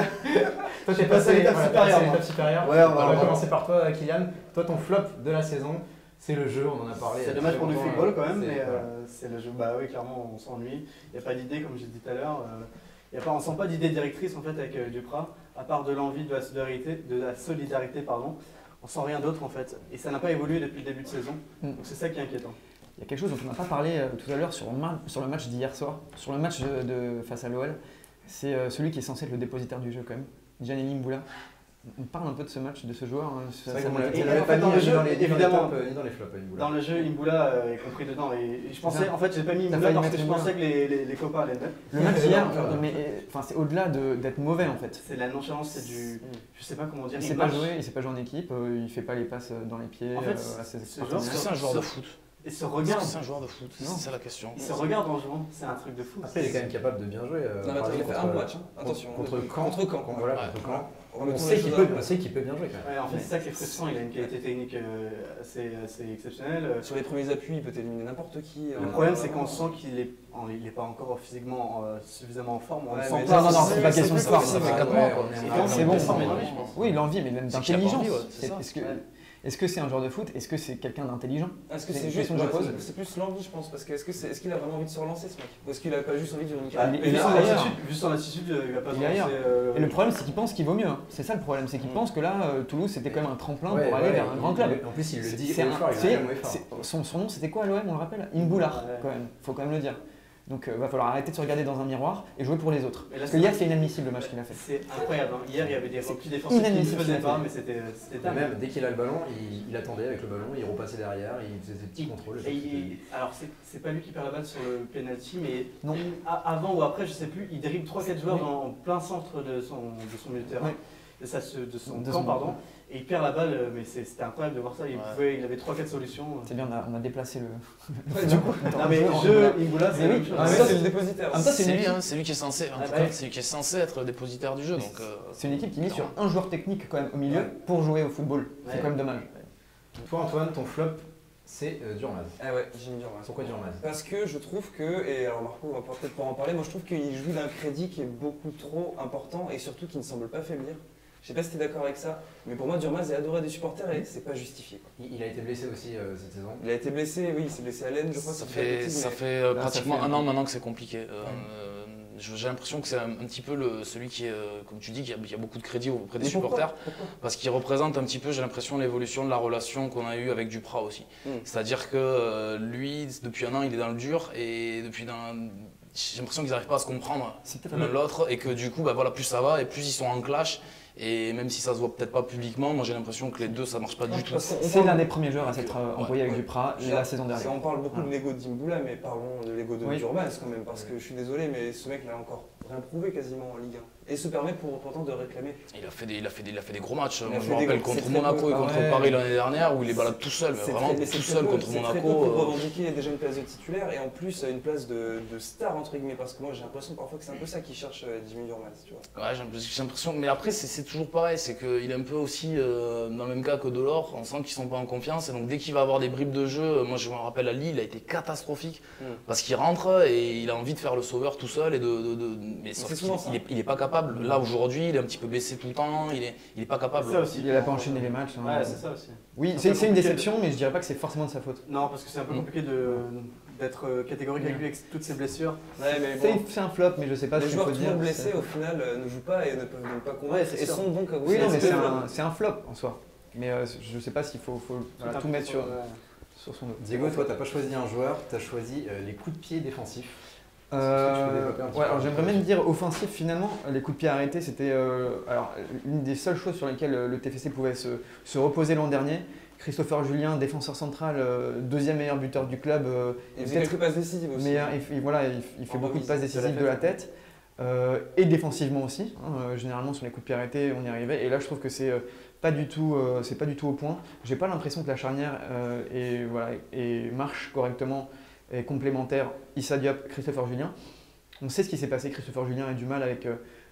Toi, j'ai passé l'étape supérieure. Ouais, on va commencer par toi, Kylian. Toi, ton flop de la saison, c'est le jeu, on en a parlé. C'est dommage pour du football quand même, mais c'est le jeu. Bah oui, clairement, on s'ennuie. Il n'y a pas d'idée, comme j'ai dit tout à l'heure. On ne sent pas d'idée directrice en fait avec Duprat, à part de l'envie, de la solidarité, pardon. On sent rien d'autre en fait. Et ça n'a pas évolué depuis le début de saison. Donc c'est ça qui est inquiétant. Il y a quelque chose dont on n'a pas parlé tout à l'heure sur le match d'hier soir, sur le match face à l'OL. C'est celui qui est censé être le dépositaire du jeu quand même, Gianni Mboula. On parle un peu de ce match, de ce joueur. C'est vrai qu'on l'avait pas dans le jeu, évidemment, ni dans les flops. Dans le jeu, Mboula est compris dedans. Et je pensais, en fait, j'ai pas mis Mboula parce que je pensais que les copains allaient le mettre. Le match hier, c'est au-dellà d'être mauvais en fait. C'est la nonchalance, c'est du. Je sais pas comment dire. Il sait pas jouer en équipe, il fait pas les passes dans les pieds. En fait, c'est un joueur de foot. Et se regarde. C'est un joueur de foot, c'est ça la question. Il se regarde en jouant, c'est un truc de fou. Après, il est quand même capable de bien jouer. Non, mais attends, il a fait un match, attention. Contre Caen. Voilà, contre Caen. On sait qu'il peut bien jouer quand même. Ouais, en fait, c'est ça qui est frustrant, il a une qualité technique assez exceptionnelle. Sur les premiers appuis, il peut éliminer n'importe qui. Le problème, c'est qu'on sent qu'il n'est pas encore physiquement suffisamment en forme. Non, c'est pas question de forme. Ça fait 4 mois. C'est bon. Oui, l'envie, mais même d'intelligence. Est-ce que c'est un joueur de foot? Est-ce que c'est quelqu'un d'intelligent? Est-ce que c'est juste c'est plus l'envie, je pense, parce que est-ce qu'il a vraiment envie de se relancer, ce mec? Ou est-ce qu'il a pas juste envie de jouer une carrière? Juste son attitude, il va pas se relancer. Et le problème, c'est qu'il pense qu'il vaut mieux. C'est ça le problème, c'est qu'il pense que là, Toulouse, c'était quand même un tremplin pour aller vers un grand club. En plus, il le dit. Son nom, c'était quoi à l'OM, on le rappelle? Mboula, quand même. Faut quand même le dire. Donc il va falloir arrêter de se regarder dans un miroir et jouer pour les autres. Parce que hier, c'est inadmissible le match qu'il a fait. C'est incroyable. Hein. Hier, il y avait des replis défensifs qui ne se faisaient pas, mais c'était dingue. Même dès qu'il a le ballon, il attendait avec le ballon, il repassait derrière, il faisait ses petits contrôles. Alors, c'est pas lui qui perd la balle sur le penalty, mais non. Avant ou après, je sais plus, il dribble 3-4 joueurs en plein centre de son milieu de terrain, de son camp, pardon. Et il perd la balle, mais c'était incroyable de voir ça. Il avait 3-4 solutions. C'est bien, on a déplacé le. Du coup, non mais Imboula, c'est le dépositaire. C'est lui qui est censé, être le dépositaire du jeu. C'est une équipe qui mise sur un joueur technique quand même au milieu pour jouer au football. C'est quand même dommage. Toi, Antoine, ton flop, c'est Durmaz. Ah ouais, j'ai mis Durmaz. Pourquoi Durmaz? Parce que je trouve que, et alors Marco va peut-être pas en parler, moi je trouve qu'il joue d'un crédit qui est beaucoup trop important et surtout qui ne semble pas faiblir. Je sais pas si tu es d'accord avec ça, mais pour moi Durmaz est adoré des supporters et c'est pas justifié. Il a été blessé aussi cette saison. Il a été blessé, oui, il s'est blessé à l'aine, je crois. Ça fait pratiquement un an maintenant que c'est compliqué. J'ai l'impression que c'est un petit peu celui qui est, comme tu dis, qui a beaucoup de crédit auprès des supporters. Parce qu'il représente un petit peu, j'ai l'impression, l'évolution de la relation qu'on a eue avec Duprat aussi. C'est-à-dire que lui, depuis un an, il est dans le dur et j'ai l'impression qu'ils n'arrivent pas à se comprendre l'un l'autre et que du coup, plus ça va et plus ils sont en clash. Et même si ça se voit peut-être pas publiquement, moi j'ai l'impression que les deux ça marche pas du tout. C'est l'un des premiers joueurs à s'être envoyé avec Duprat la saison dernière. On parle beaucoup de l'ego d'Imboula, mais parlons de l'ego de Durmaz quand même, parce que je suis désolé, mais ce mec n'a encore rien prouvé quasiment en Ligue 1. Et se permet pourtant de réclamer. Il a fait des gros matchs. Moi, je me rappelle contre Monaco et contre Paris l'année dernière où il est balade tout seul, mais vraiment tout seul contre Monaco. C'est très peu pour revendiquer déjà une place de titulaire et en plus une place de star entre guillemets, parce que moi j'ai l'impression parfois que c'est un peu ça qui cherche Jimmy Durmaz, tu vois. Ouais, j'ai l'impression, mais après c'est toujours pareil, c'est qu'il est un peu aussi dans le même cas que Delors, on sent qu'ils sont pas en confiance et donc dès qu'il va avoir des bribes de jeu, moi je me rappelle à Lille, il a été catastrophique parce qu'il rentre et il a envie de faire le sauveur tout seul et mais il est pas capable. Là aujourd'hui, il est un petit peu blessé tout le temps, il est pas capable. Ça aussi. Il n'a pas enchaîné les matchs. Ouais, c'est ça aussi. Oui, c'est une déception, mais je dirais pas que c'est forcément de sa faute. Non, parce que c'est un peu compliqué d'être catégorique avec lui avec toutes ses blessures. Ouais, mais bon, c'est un flop, mais je sais pas ce qu'il faut dire. Les joueurs tout blessés au final ne jouent pas et ne peuvent donc pas convaincre et sont donc à vous. Oui, non, mais c'est un flop en soi. Mais je sais pas s'il faut tout mettre sur son dos. Diego, toi, t'as pas choisi un joueur, t'as choisi les coups de pied défensifs. Alors j'aimerais même dire offensif finalement. Les coups de pied arrêtés, c'était une des seules choses sur lesquelles le TFC pouvait se reposer l'an dernier. Christopher Julien, défenseur central, deuxième meilleur buteur du club. Il faisait quelques passes décisives aussi. Il fait beaucoup de passes décisives de la tête. Et défensivement aussi. Généralement sur les coups de pied arrêtés, on y arrivait. Et là, je trouve que c'est pas du tout au point. J'ai pas l'impression que la charnière marche correctement et complémentaire. Issa Diop, Christopher Julien. On sait ce qui s'est passé. Christopher Julien a du mal avec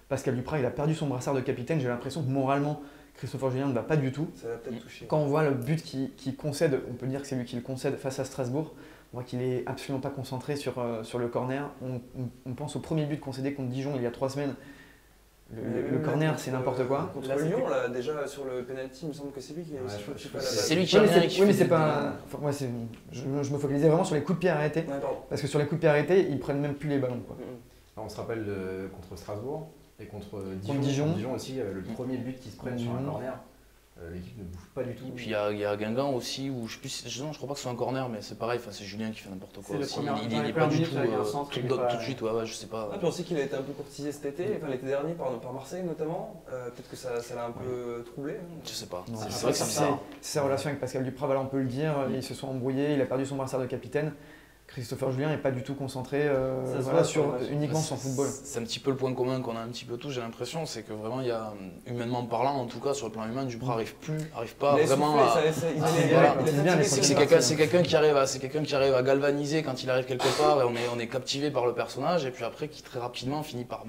Pascal Duprat. Il a perdu son brassard de capitaine. J'ai l'impression que moralement, Christopher Julien ne va pas du tout. Ça va peut-être toucher. Quand on voit le but qu'il concède, on peut dire que c'est lui qui le concède face à Strasbourg. On voit qu'il n'est absolument pas concentré sur le corner. On pense au premier but concédé contre Dijon il y a 3 semaines. Le corner, c'est n'importe quoi. Contre Lyon, là, déjà sur le penalty, il me semble que c'est lui qui a C'est lui qui a Oui, mais c'est pas. Je me focalisais vraiment sur les coups de pied arrêtés. Parce que sur les coups de pied arrêtés, ils prennent même plus les ballons. On se rappelle contre Strasbourg et contre Dijon. Dijon aussi, le premier but qui se prenne sur un corner. L'équipe ne bouge pas du tout. Et puis il y a Guingamp aussi, où je crois que c'est un corner, mais c'est pareil, c'est Julien qui fait n'importe quoi. Il n'est pas du tout tout de suite, je sais pas. On sait qu'il a été un peu courtisé cet été, l'été dernier par Marseille notamment. Peut-être que ça l'a un peu troublé. Je sais pas. C'est vrai que c'est sa relation avec Pascal Duprat, on peut le dire. Ils se sont embrouillés, il a perdu son brassard de capitaine. Christopher Julien n'est pas du tout concentré uniquement sur football. C'est un petit peu le point commun qu'on a un petit peu tous, j'ai l'impression, c'est que vraiment il y a, humainement parlant, en tout cas sur le plan humain, Duprat arrive pas vraiment à... C'est quelqu'un qui arrive à galvaniser quand il arrive quelque part et on est captivé par le personnage et puis après qui très rapidement finit par...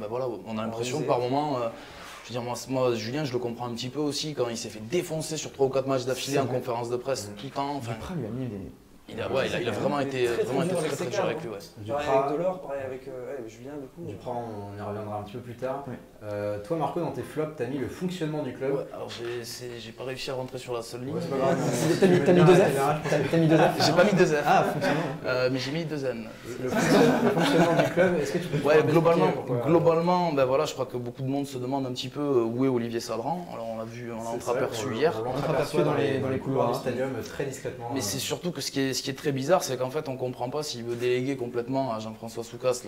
on a l'impression par moment... Je veux dire, moi, Julien, je le comprends un petit peu aussi quand il s'est fait défoncer sur 3 ou 4 matchs d'affilée en conférence de presse tout le temps. Duprat lui a mis des... Il a vraiment été très dur avec lui. Pareil avec Delors, pareil avec Julien du coup. Duprat, on y reviendra un petit peu plus tard. Toi Marco, dans tes flops, t'as mis le fonctionnement du club. Ouais, alors j'ai pas réussi à rentrer sur la seule ligne. C'est pas grave. T'as mis 2 F. T'as mis 2 F. J'ai pas mis 2 F. Ah, fonctionnement. Mais j'ai mis 2 N. Le fonctionnement du club, est-ce que tu peux Ouais, globalement, ben voilà, je crois que beaucoup de monde se demande un petit peu où est Olivier Sadran. Alors on l'a vu, on l'a entreaperçu hier. On l'a entreaperçu dans les couloirs du stadium très discrètement. Mais c'est surtout que ce qui est très bizarre, c'est qu'en fait on comprend pas s'il veut déléguer complètement à Jean-François Soucas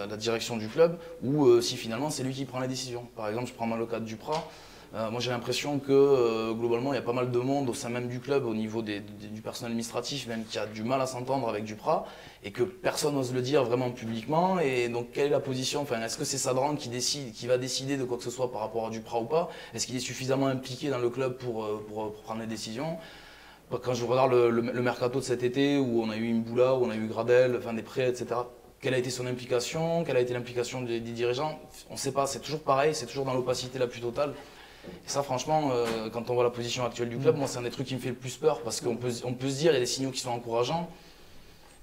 la direction du club ou si finalement c'est lui qui prend les décisions. Par exemple, je prends le cas de Duprat. Moi j'ai l'impression que globalement il y a pas mal de monde au sein même du club, au niveau du personnel administratif, même qui a du mal à s'entendre avec Duprat et que personne n'ose le dire vraiment publiquement. Et donc quelle est la position? Enfin, est-ce que c'est Sadran qui va décider de quoi que ce soit par rapport à Duprat ou pas? Est-ce qu'il est suffisamment impliqué dans le club pour prendre les décisions? Quand je regarde le mercato de cet été où on a eu Imboula, où on a eu Gradel, enfin des prêts, etc. Quelle a été son implication? Quelle a été l'implication des dirigeants? On ne sait pas, c'est toujours pareil, c'est toujours dans l'opacité la plus totale. Et ça, franchement, quand on voit la position actuelle du club, moi, c'est un des trucs qui me fait le plus peur parce qu'on peut se dire, il y a des signaux qui sont encourageants,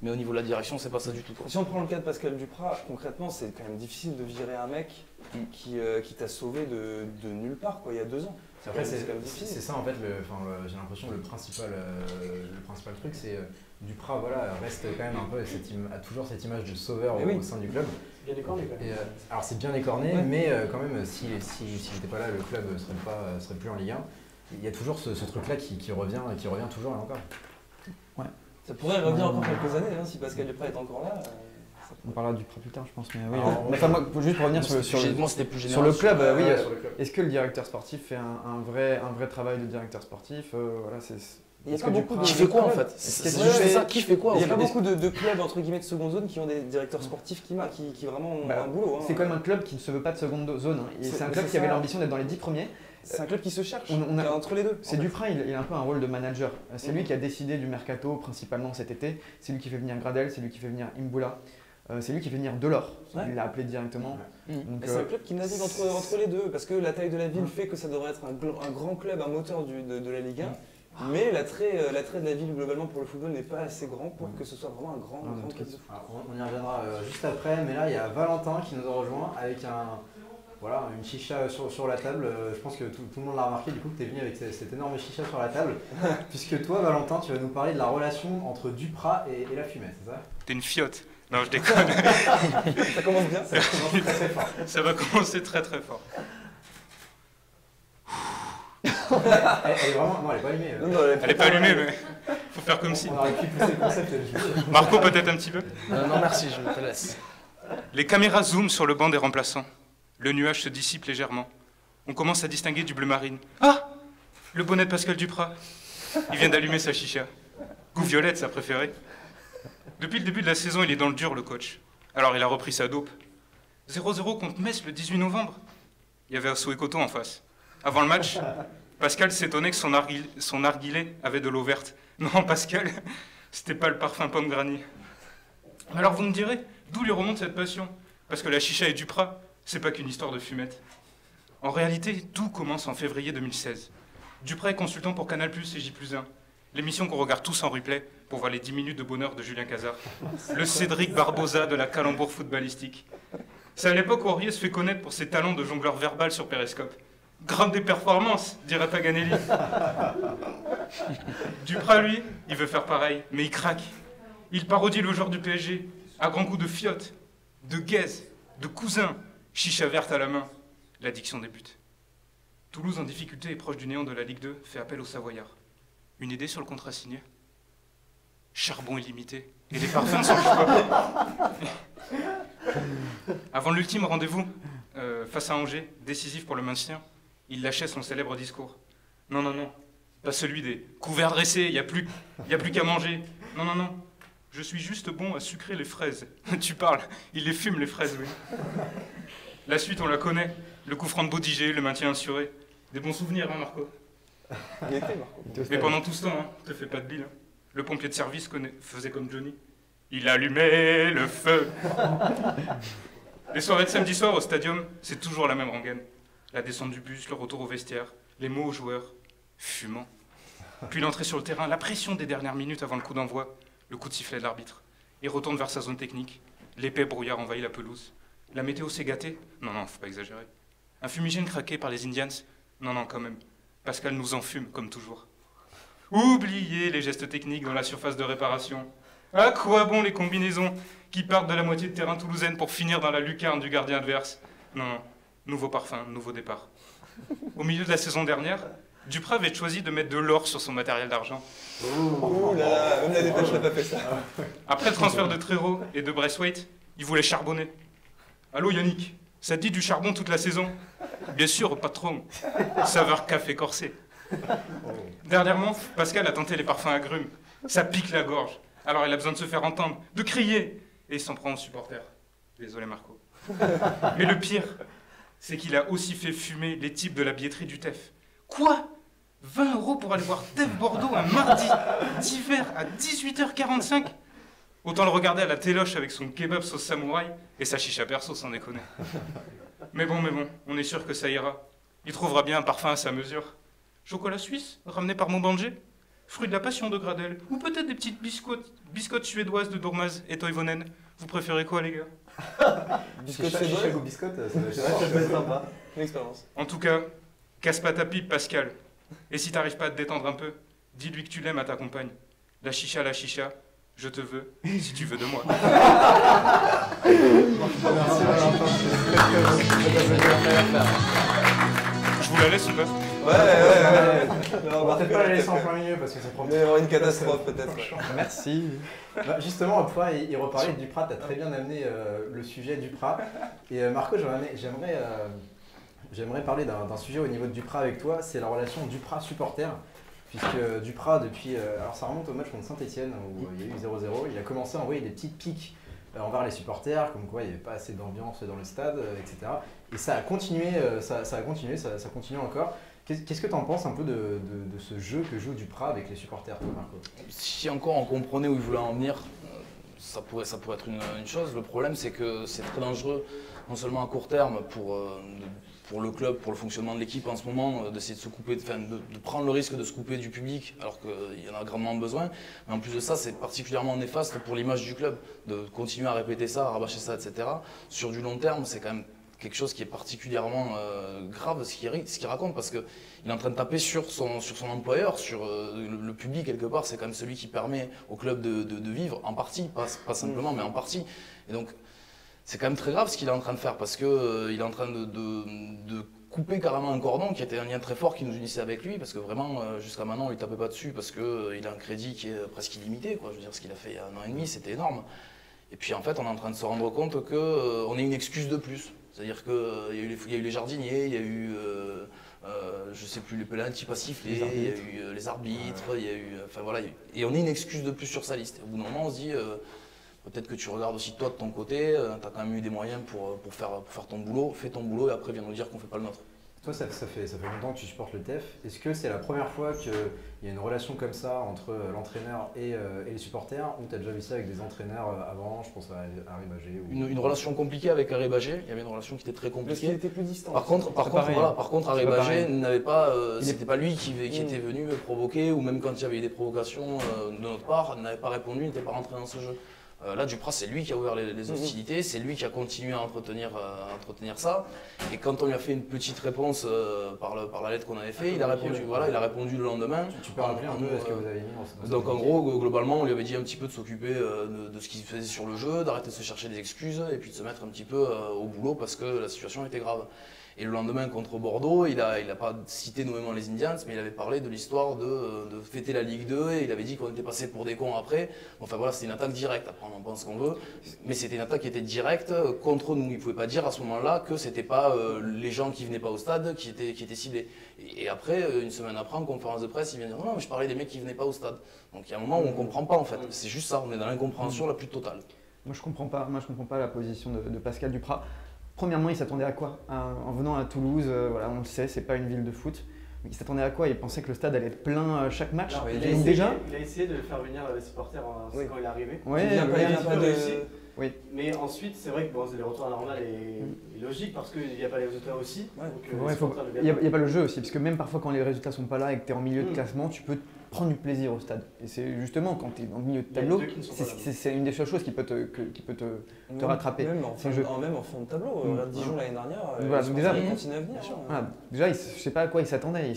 mais au niveau de la direction, c'est pas ça du tout. Si on prend le cas de Pascal Duprat, concrètement, c'est quand même difficile de virer un mec qui t'a sauvé de nulle part, quoi, il y a 2 ans. Après, c'est ça en fait, j'ai l'impression que le principal truc, c'est Duprat voilà, reste quand même un peu, a toujours cette image de sauveur au sein du club. C'est bien écorné quand même. Alors c'est bien écorné, mais quand même, s'il n'était pas là, le club serait plus en Ligue 1. Il y a toujours ce truc-là qui revient toujours et encore. Ouais. Ça pourrait revenir encore quelques années, si Pascal Duprat est encore là. On parlera du Duprat plus tard, je pense. Mais oui, moi, juste pour revenir sur le club, oui. Est-ce que le directeur sportif fait un vrai travail de directeur sportif? Voilà, il y a pas beaucoup qui fait quoi en fait? C'est juste ça, qui fait quoi? Il n'y a pas beaucoup de clubs entre guillemets de seconde zone qui ont des directeurs sportifs qui vraiment ont un boulot. C'est quand même un club qui ne se veut pas de seconde zone. C'est un club qui avait l'ambition d'être dans les 10 premiers. C'est un club qui se cherche, entre les deux. C'est Duprat, il a un peu un rôle de manager. C'est lui qui a décidé du mercato principalement cet été. C'est lui qui fait venir Gradel, c'est lui qui fait venir Imboula. C'est lui qui fait venir Delors. Il l'a appelé directement. C'est un club qui navigue entre les deux parce que la taille de la ville fait que ça devrait être un grand club, un moteur de la Ligue 1. Mais l'attrait de la ville globalement pour le football n'est pas assez grand pour que ce soit vraiment un grand club de foot. On y reviendra juste après, mais là il y a Valentin qui nous a rejoint avec une chicha sur la table. Je pense que tout le monde l'a remarqué, du coup que tu es venu avec cette énorme chicha sur la table. Puisque toi Valentin, tu vas nous parler de la relation entre Duprat et la fumette, c'est ça? T'es une fiotte. Non, je déconne. Ça commence bien. Ça commence très fort. Ça va commencer très très fort. Elle est vraiment... Non, elle est pas allumée. Elle est pas allumée, mais faut faire comme si. On aurait pu pousser le concept. Marco, peut-être un petit peu? Non, merci, je te laisse. Les caméras zooment sur le banc des remplaçants. Le nuage se dissipe légèrement. On commence à distinguer du bleu marine. Ah! Le bonnet de Pascal Duprat. Il vient d'allumer sa chicha. Goût violette, sa préférée. Depuis le début de la saison, il est dans le dur, le coach. Alors il a repris sa dope. 0-0 contre Metz le 18 novembre. Il y avait Asso et Coton en face. Avant le match, Pascal s'étonnait que son narguilé avait de l'eau verte. Non, Pascal, c'était pas le parfum pomme granny. Mais alors vous me direz, d'où lui remonte cette passion? Parce que la chicha et Duprat, c'est pas qu'une histoire de fumette. En réalité, tout commence en février 2016. Duprat est consultant pour Canal+ et J+1. L'émission qu'on regarde tous en replay pour voir les 10 minutes de bonheur de Julien Cazard. Le Cédric Barbosa de la calembour footballistique. C'est à l'époque où Aurier se fait connaître pour ses talents de jongleur verbal sur Periscope. Grande des performances, dirait Paganelli. Duprat, lui, il veut faire pareil, mais il craque. Il parodie le joueur du PSG, à grands coups de fiotte, de gaze, de cousin, chicha verte à la main. L'addiction débute. Toulouse, en difficulté et proche du néant de la Ligue 2, fait appel aux Savoyards. Une idée sur le contrat signé? Charbon illimité. Et les parfums ne sont pas. Avant l'ultime rendez-vous, face à Angers, décisif pour le maintien, il lâchait son célèbre discours. Non, non, non, pas celui des couverts dressés, il n'y a plus qu'à manger. Non, non, non, je suis juste bon à sucrer les fraises. Tu parles, il les fume les fraises, oui. La suite, on la connaît. Le coup franc de Baudigé, le maintien assuré. Des bons souvenirs, hein, Marco? Il était, Marco. Mais pendant tout ce temps, hein, te fais pas de bile. Hein. Le pompier de service faisait comme Johnny. Il allumait le feu. Les soirées de samedi soir au stadium, c'est toujours la même rengaine. La descente du bus, le retour au vestiaire, les mots aux joueurs, fumant. Puis l'entrée sur le terrain, la pression des dernières minutes avant le coup d'envoi, le coup de sifflet de l'arbitre. Il retourne vers sa zone technique. L'épais brouillard envahit la pelouse. La météo s'est gâtée? Non, non, faut pas exagérer. Un fumigène craqué par les Indians? Non, non, quand même. Pascal nous enfume, comme toujours. Oubliez les gestes techniques dans la surface de réparation. À quoi bon les combinaisons qui partent de la moitié de terrain toulousaine pour finir dans la lucarne du gardien adverse? Non, non, nouveau parfum, nouveau départ. Au milieu de la saison dernière, Duprat avait choisi de mettre de l'or sur son matériel d'argent. Ouh là là, même la détache n'a pas fait ça. Après le transfert de Trero et de Braithwaite, il voulait charbonner. Allô Yannick, ça te dit du charbon toute la saison? Bien sûr, patron. Saveur café corsé. Dernièrement, Pascal a tenté les parfums agrumes. Ça pique la gorge. Alors il a besoin de se faire entendre, de crier. Et il s'en prend aux supporters. Désolé Marco. Mais le pire, c'est qu'il a aussi fait fumer les types de la billetterie du TEF. Quoi? 20 € pour aller voir TEF Bordeaux un mardi d'hiver à 18h45? Autant le regarder à la téloche avec son kebab sauce samouraï et sa chicha perso, sans déconner. Mais bon, on est sûr que ça ira. Il trouvera bien un parfum à sa mesure. Chocolat suisse, ramené par Montbanger? Fruit de la passion de Gradel? Ou peut-être des petites biscottes suédoises de Dormaz et Toivonen? Vous préférez quoi, les gars? Biscotte suédoise ou biscotte, ça peut être sympa. Une expérience. En tout cas, casse pas ta pipe, Pascal. Et si t'arrives pas à te détendre un peu, dis-lui que tu l'aimes à ta compagne. La chicha, je te veux, si tu veux de moi. Je vous la laisse ou pas? Ouais. On va peut-être pas la laisser en plein milieu parce que ça prend. Il va y avoir une catastrophe peut-être. Merci. Bah, justement, toi, il reparlait de Duprat, tu as très bien amené le sujet Duprat. Et Marco, j'aimerais parler d'un sujet au niveau de Duprat avec toi, c'est la relation Duprat-supporter. Puisque Duprat, depuis. Alors ça remonte au match contre Saint-Etienne où il y a eu 0-0, il a commencé à envoyer des petites piques envers les supporters, comme quoi il n'y avait pas assez d'ambiance dans le stade, etc. Et ça a continué, ça continue encore. Qu'est-ce que tu en penses un peu de ce jeu que joue Duprat avec les supporters, toi, Marco? Si encore on comprenait où il voulait en venir, ça pourrait être une chose. Le problème, c'est que c'est très dangereux, non seulement à court terme pour le club, pour le fonctionnement de l'équipe en ce moment, d'essayer de se couper, de prendre le risque de se couper du public alors qu'il y en a grandement besoin. Mais en plus de ça, c'est particulièrement néfaste pour l'image du club de continuer à répéter ça, à rabâcher ça, etc. Sur du long terme, c'est quand même quelque chose qui est particulièrement grave ce qu'il raconte, parce qu'il est en train de taper sur son employeur, sur le public quelque part. C'est quand même celui qui permet au club de vivre en partie, pas simplement, mais en partie. Et donc c'est quand même très grave ce qu'il est en train de faire, parce qu'il est en train de couper carrément un cordon qui était un lien très fort qui nous unissait avec lui, parce que vraiment jusqu'à maintenant on ne lui tapait pas dessus parce qu'il a un crédit qui est presque illimité, quoi. Je veux dire, ce qu'il a fait il y a 1 an et demi, c'était énorme. Et puis en fait on est en train de se rendre compte qu'on est une excuse de plus. C'est-à-dire qu'il y a eu les jardiniers, il y a eu, je sais plus, les pénaltys pas sifflés, il y a eu les arbitres, il y a eu, enfin voilà, et on est une excuse de plus sur sa liste. Au bout d'un moment, on se dit, peut-être que tu regardes aussi toi de ton côté, tu as quand même eu des moyens pour faire ton boulot, fais ton boulot et après viens nous dire qu'on fait pas le nôtre. Toi, ça fait longtemps que tu supportes le TEF. Est-ce que c'est la première fois qu'il y a une relation comme ça entre l'entraîneur et les supporters, ou tu as déjà vu ça avec des entraîneurs avant? Je pense à Harry Bagé. Une relation compliquée avec Harry Bagé. Il y avait une relation qui était très compliquée. Parce qu'il était plus distant. Par contre, Harry Bagé n'avait pas. C'était pas lui qui était venu me provoquer, ou même quand il y avait eu des provocations de notre part, il n'avait pas répondu, il n'était pas rentré dans ce jeu. Là, Duprat, c'est lui qui a ouvert les hostilités, c'est lui qui a continué à entretenir ça. Et quand on lui a fait une petite réponse par la lettre qu'on avait fait, il a répondu. Voilà, il a répondu le lendemain. Tu peux rappeler un peu ce que vous avez mis dans Donc en gros, globalement, on lui avait dit un petit peu de s'occuper de ce qu'il faisait sur le jeu, d'arrêter de se chercher des excuses et puis de se mettre un petit peu au boulot parce que la situation était grave. Et le lendemain contre Bordeaux, il a pas cité nommément les Indians, mais il avait parlé de l'histoire de fêter la Ligue 2 et il avait dit qu'on était passé pour des cons après. Enfin voilà, c'était une attaque directe, après on en pense qu'on veut, mais c'était une attaque qui était directe contre nous. Il ne pouvait pas dire à ce moment-là que c'était pas les gens qui venaient pas au stade qui étaient ciblés. Et après, une semaine après, en conférence de presse, il vient dire non, mais je parlais des mecs qui venaient pas au stade. Donc il y a un moment où on ne comprend pas en fait, c'est juste ça, on est dans l'incompréhension la plus totale. Moi je comprends pas la position de Pascal Duprat. Premièrement, il s'attendait à quoi? En venant à Toulouse, voilà, on le sait, c'est pas une ville de foot. Il s'attendait à quoi? Il pensait que le stade allait être plein chaque match. Alors, il a essayé de faire venir les supporters quand il est arrivé. Oui, il a pas réussi. Oui. Mais ensuite, c'est vrai que le retour à la normale est logique parce qu'il n'y a pas les résultats aussi. Il n'y a pas le jeu aussi, parce que même parfois quand les résultats sont pas là et que tu es en milieu de classement, tu peux prendre du plaisir au stade. Et c'est justement quand tu es dans le milieu de tableau, c'est une des seules choses qui peut te rattraper. Même en fond de tableau, regarde Dijon l'année dernière, voilà, donc déjà, ils continuent à venir. Voilà, déjà, je ne sais pas à quoi ils s'attendaient.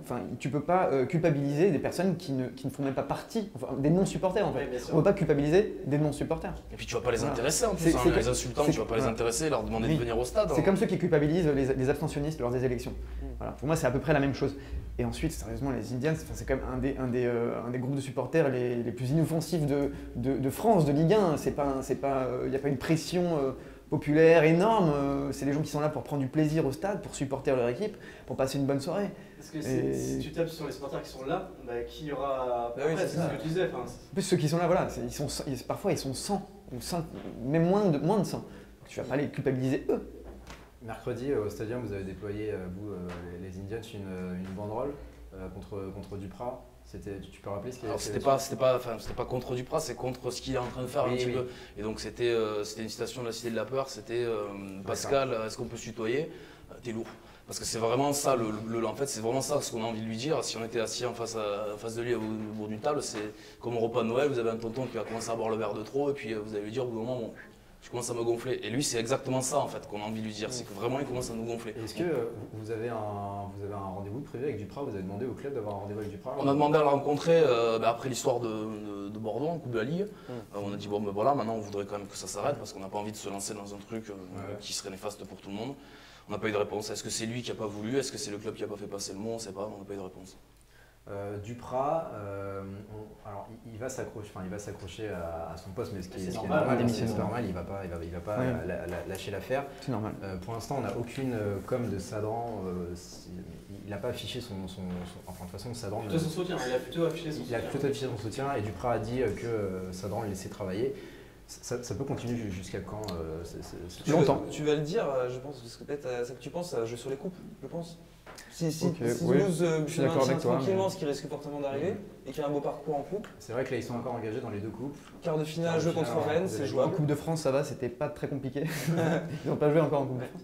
Enfin, tu ne peux pas culpabiliser des personnes qui ne font même pas partie, enfin, des non-supporters en fait. On ne peut pas culpabiliser des non-supporters. Et puis tu ne vas pas les intéresser en plus, les insultants, tu ne vas pas les intéresser, leur demander de venir au stade. C'est comme ceux qui culpabilisent les abstentionnistes lors des élections. Voilà. Pour moi, c'est à peu près la même chose. Et ensuite, sérieusement, les Indians, c'est quand même un des groupes de supporters les plus inoffensifs de France, de Ligue 1. Il n'y a pas une pression populaire énorme. C'est des gens qui sont là pour prendre du plaisir au stade, pour supporter leur équipe, pour passer une bonne soirée. Parce que si tu tapes sur les supporters qui sont là, qui y aura après, oui, c'est ce que tu disais. En plus, ceux qui sont là, voilà, parfois ils sont 100, même moins de 100. Tu ne vas pas les culpabiliser eux. Mercredi, au Stadium, vous avez déployé, les Indians, une banderole contre Duprat. Tu peux rappeler ce qu'il y avait? Alors c'était pas contre Duprat, c'est contre ce qu'il est en train de faire un petit peu. Et donc c'était une citation de la Cité de la Peur, c'était Pascal, est-ce qu'on peut se tutoyer? T'es lourd. Parce que c'est vraiment ça, en fait, c'est vraiment ça ce qu'on a envie de lui dire. Si on était assis en face de lui au bout d'une table, c'est comme au repas de Noël, vous avez un tonton qui va commencer à boire le verre de trop, et puis vous allez lui dire au bout d'un moment, bon, je commence à me gonfler. Et lui, c'est exactement ça en fait qu'on a envie de lui dire, c'est que vraiment il commence à nous gonfler. Est-ce que vous avez un rendez-vous prévu avec Duprat? Vous avez demandé au club d'avoir un rendez-vous avec Duprat? On a demandé à le rencontrer après l'histoire de Bordeaux en Coupe de la Ligue. On a dit bon ben voilà, maintenant on voudrait quand même que ça s'arrête parce qu'on n'a pas envie de se lancer dans un truc qui serait néfaste pour tout le monde. On n'a pas eu de réponse. Est-ce que c'est lui qui n'a pas voulu? Est-ce que c'est le club qui n'a pas fait passer le mot? On ne sait pas, on n'a pas eu de réponse. Duprat, alors il va s'accrocher à son poste, mais ce qui est normal, il va pas lâcher l'affaire. C'est normal. Pour l'instant, on n'a aucune com de Sadran. Il n'a pas affiché son enfin de toute façon Sadran. Plutôt son soutien. Il a plutôt affiché son soutien et Duprat a dit que Sadran le laissait travailler. Ça peut continuer jusqu'à quand? Longtemps. Tu vas le dire, je pense, parce que peut-être ça que tu penses, ça joue sur les coupes, je pense. Si oui, Toulouse je suis d'accord avec toi, tranquillement, ce qui risque fortement d'arriver, et qu'il y a un beau parcours en coupe. C'est vrai que là ils sont encore engagés dans les deux coupes. Quart de finale, jeu contre Rennes, c'est jouable. En Coupe de France, ça va, c'était pas très compliqué. Ils n'ont pas joué encore en Coupe de France.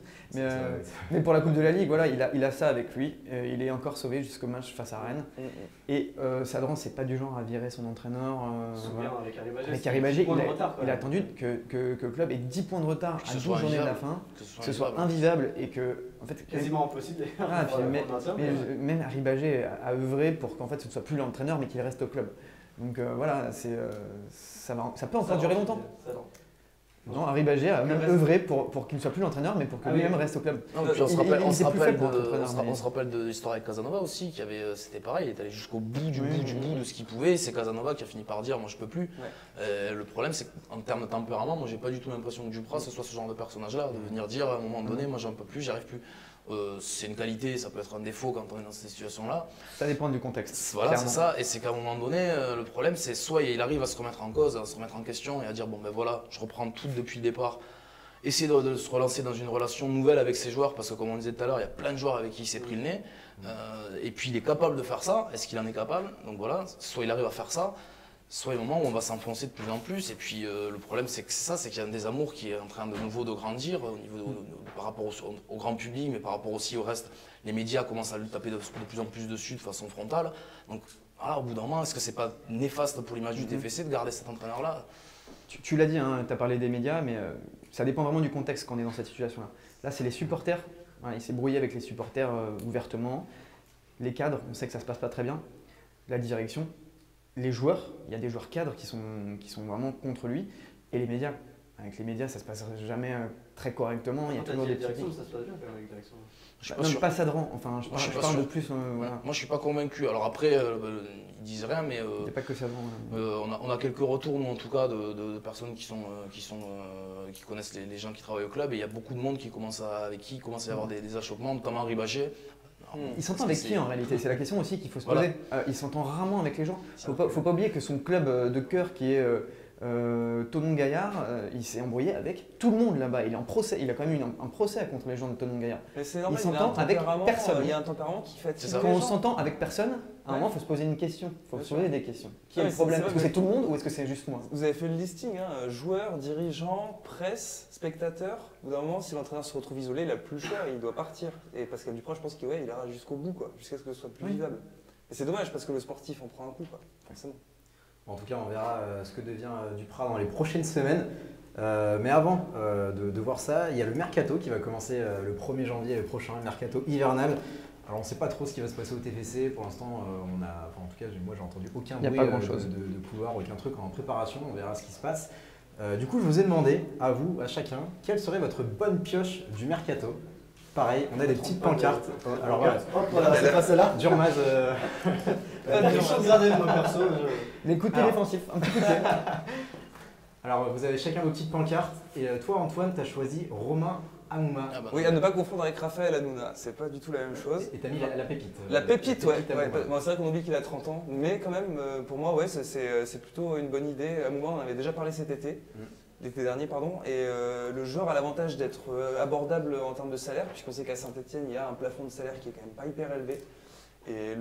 Mais pour la Coupe de la Ligue, voilà, il a ça avec lui. Il est encore sauvé jusqu'au match face à Rennes. Et Sadran, c'est pas du genre à virer son entraîneur. Avec Arribagé, il a attendu que le club ait 10 points de retard à 12 journées de la fin, que ce soit invivable et que. En fait, quasiment impossible. Même Arribagé a œuvré pour qu'en fait ce ne soit plus l'entraîneur mais qu'il reste au club. Donc voilà, ça peut encore durer longtemps. Non, Arribagé a même œuvré pour qu'il ne soit plus l'entraîneur mais pour que lui-même reste au club. On se rappelle de l'histoire avec Casanova aussi, c'était pareil, il est allé jusqu'au bout du bout de ce qu'il pouvait. C'est Casanova qui a fini par dire moi je peux plus. Le problème c'est qu'en termes de tempérament, moi j'ai pas du tout l'impression que Duprat ce soit ce genre de personnage-là, de venir dire à un moment donné moi j'en peux plus, j'y arrive plus. C'est une qualité, ça peut être un défaut quand on est dans ces situations-là. Ça dépend du contexte. Voilà, c'est ça. Et c'est qu'à un moment donné, le problème, c'est soit il arrive à se remettre en cause, à se remettre en question et à dire bon ben voilà, je reprends tout depuis le départ. Essayer de se relancer dans une relation nouvelle avec ses joueurs, parce que comme on disait tout à l'heure, il y a plein de joueurs avec qui il s'est pris le nez. Et puis il est capable de faire ça. Est-ce qu'il en est capable? Donc voilà, soit il arrive à faire ça, soit il y a un moment où on va s'enfoncer de plus en plus. Et puis le problème, c'est qu'il y a un désamour qui est en train de nouveau de grandir par rapport au grand public, mais par rapport aussi au reste. Les médias commencent à lui taper de plus en plus dessus de façon frontale. Donc voilà, au bout d'un moment, est-ce que c'est pas néfaste pour l'image du TFC de garder cet entraîneur-là? Tu l'as dit, hein, tu as parlé des médias, mais ça dépend vraiment du contexte quand on est dans cette situation-là. Là, c'est les supporters. Voilà, il s'est brouillé avec les supporters ouvertement. Les cadres, on sait que ça ne se passe pas très bien. La direction. Les joueurs, il y a des joueurs cadres qui sont vraiment contre lui. Et les médias. Avec les médias, ça se passe jamais très correctement. Il y a toujours des directions, ça se passe bien quand même avec la direction. Non, pas Sadran. Enfin, je parle de plus. Voilà. Moi, je suis pas convaincu. Alors après, ils disent rien, mais il n'y a pas que Sadran. On a quelques retours, nous en tout cas, de personnes qui connaissent les gens qui travaillent au club. Et il y a beaucoup de monde avec qui il commence à y avoir des achoppements, notamment Arribagé. Il s'entend avec qui en réalité? C'est la question aussi qu'il faut se poser. Il s'entend rarement avec les gens. Faut pas oublier que son club de cœur qui est Thonon-Gaillard, il s'est embrouillé avec tout le monde là-bas. Il est en procès. Il a quand même eu un procès contre les gens de Thonon-Gaillard. Mais c'est normal, il s'entend avec personne. Il y a un tempérament qui fatigue. Quand on s'entend avec personne, à un moment, il faut se poser une question. Il faut se poser des questions. Qui est le problème? Est-ce que c'est tout le monde ou est-ce que c'est juste moi? Vous avez fait le listing, hein, joueurs, dirigeants, presse, spectateurs. Au bout d'un moment, si l'entraîneur se retrouve isolé, il n'a plus le choix, il doit partir. Et Pascal Duprat, je pense qu'il ira jusqu'au bout, jusqu'à ce que ce soit plus vivable. Et c'est dommage parce que le sportif en prend un coup, quoi, forcément. En tout cas, on verra ce que devient Duprat dans les prochaines semaines. Mais avant de voir ça, il y a le mercato qui va commencer le 1er janvier prochain, le mercato hivernal. Alors on ne sait pas trop ce qui va se passer au TFC. Pour l'instant, en tout cas, moi j'ai entendu aucun bruit de couloir, aucun truc en préparation. On verra ce qui se passe. Du coup, je vous ai demandé, à vous, à chacun, quelle serait votre bonne pioche du mercato. Pareil, on a des petites pancartes. Alors voilà, c'est pas celle-là. Durmaz. Les coups de pied défensifs, un petit coup de pied. Alors, vous avez chacun vos petites pancartes. Et toi, Antoine, tu as choisi Romain Amouma. Oui, à ne pas confondre avec Raphaël Hanouna, c'est pas du tout la même chose. Et t'as mis la pépite. La pépite, ouais. Bon, c'est vrai qu'on oublie qu'il a 30 ans, mais quand même, pour moi, ouais, c'est plutôt une bonne idée. Amouma, on en avait déjà parlé cet été. L'été dernier, pardon, et le joueur a l'avantage d'être abordable en termes de salaire, puisqu'on sait qu'à Saint-Etienne, il y a un plafond de salaire qui est quand même pas hyper élevé. Et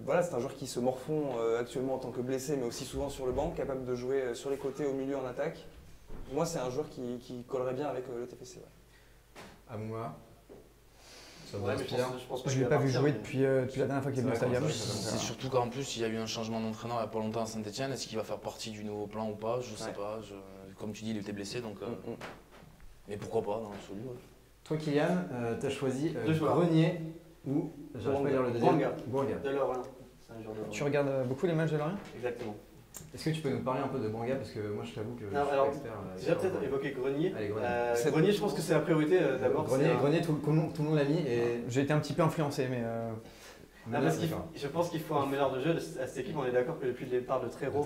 voilà, c'est un joueur qui se morfond actuellement en tant que blessé, mais aussi souvent sur le banc, capable de jouer sur les côtés, au milieu, en attaque. Pour moi, c'est un joueur qui collerait bien avec le TFC. Ouais. Amouma. Je ne l'ai pas vu jouer depuis la dernière fois qu'il est venu au Stadium. C'est surtout qu'en plus, il y a eu un changement d'entraîneur il n'y a pas longtemps à Saint-Etienne. Est-ce qu'il va faire partie du nouveau plan ou pas? Je ne sais pas. Comme tu dis, il était blessé, donc. Mais pourquoi pas, dans l'absolu. Ouais. Toi, Kylian, tu as choisi Grenier ou. J'arrive pas à dire le deuxième. Bouanga. De Lorient. Tu regardes beaucoup les matchs de Lorient? Exactement. Est-ce que tu peux nous parler un peu de Bouanga? Parce que moi, je t'avoue que je suis pas expert. Déjà, peut-être évoquer Grenier. Allez, Grenier, je pense que c'est la priorité d'abord. Grenier, tout le monde l'a mis. Et j'ai été un petit peu influencé, mais. Je pense qu'il faut un meneur de jeu à cette équipe. On est d'accord que depuis le départ de Trero,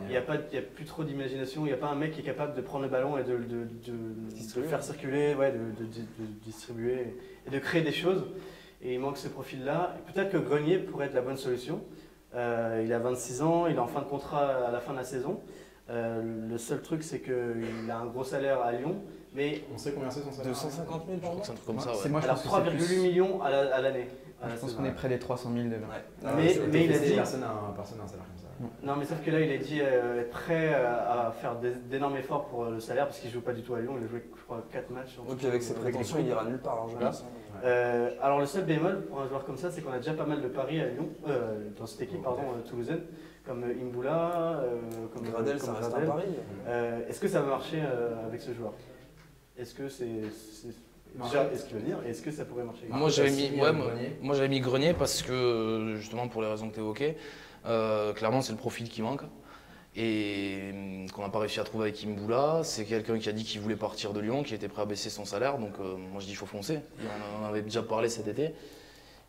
il n'y a plus trop d'imagination. Il n'y a pas un mec qui est capable de prendre le ballon et de le faire circuler, de distribuer et de créer des choses. Et il manque ce profil-là. Peut-être que Grenier pourrait être la bonne solution. Il a 26 ans, il est en fin de contrat à la fin de la saison. Le seul truc, c'est qu'il a un gros salaire à Lyon. Mais on sait combien c'est son salaire? 250 000 par mois. C'est un truc comme ça. Moi, alors 3,8 millions à l'année. Je pense qu'on est près des 300 000 déjà. Mais il a dit. Personne n'a un salaire comme ça. Non, mais sauf que là, il a dit être prêt à faire d'énormes efforts pour le salaire parce qu'il ne joue pas du tout à Lyon. Il a joué, je crois, 4 matchs. Donc, avec ses prétentions, il ira nulle part. Alors, le seul bémol pour un joueur comme ça, c'est qu'on a déjà pas mal de paris à Lyon, dans cette équipe toulousaine, comme Imbula, comme Gradel, ça reste un pari. Est-ce que ça va marcher avec ce joueur? Est-ce que déjà, est-ce qu'il va venir et est-ce que ça pourrait marcher? Moi j'avais mis Grenier parce que justement pour les raisons que tu évoquais, clairement c'est le profil qui manque et qu'on n'a pas réussi à trouver avec Imbula. C'est quelqu'un qui a dit qu'il voulait partir de Lyon, qui était prêt à baisser son salaire, donc moi je dis il faut foncer. On en avait déjà parlé cet été.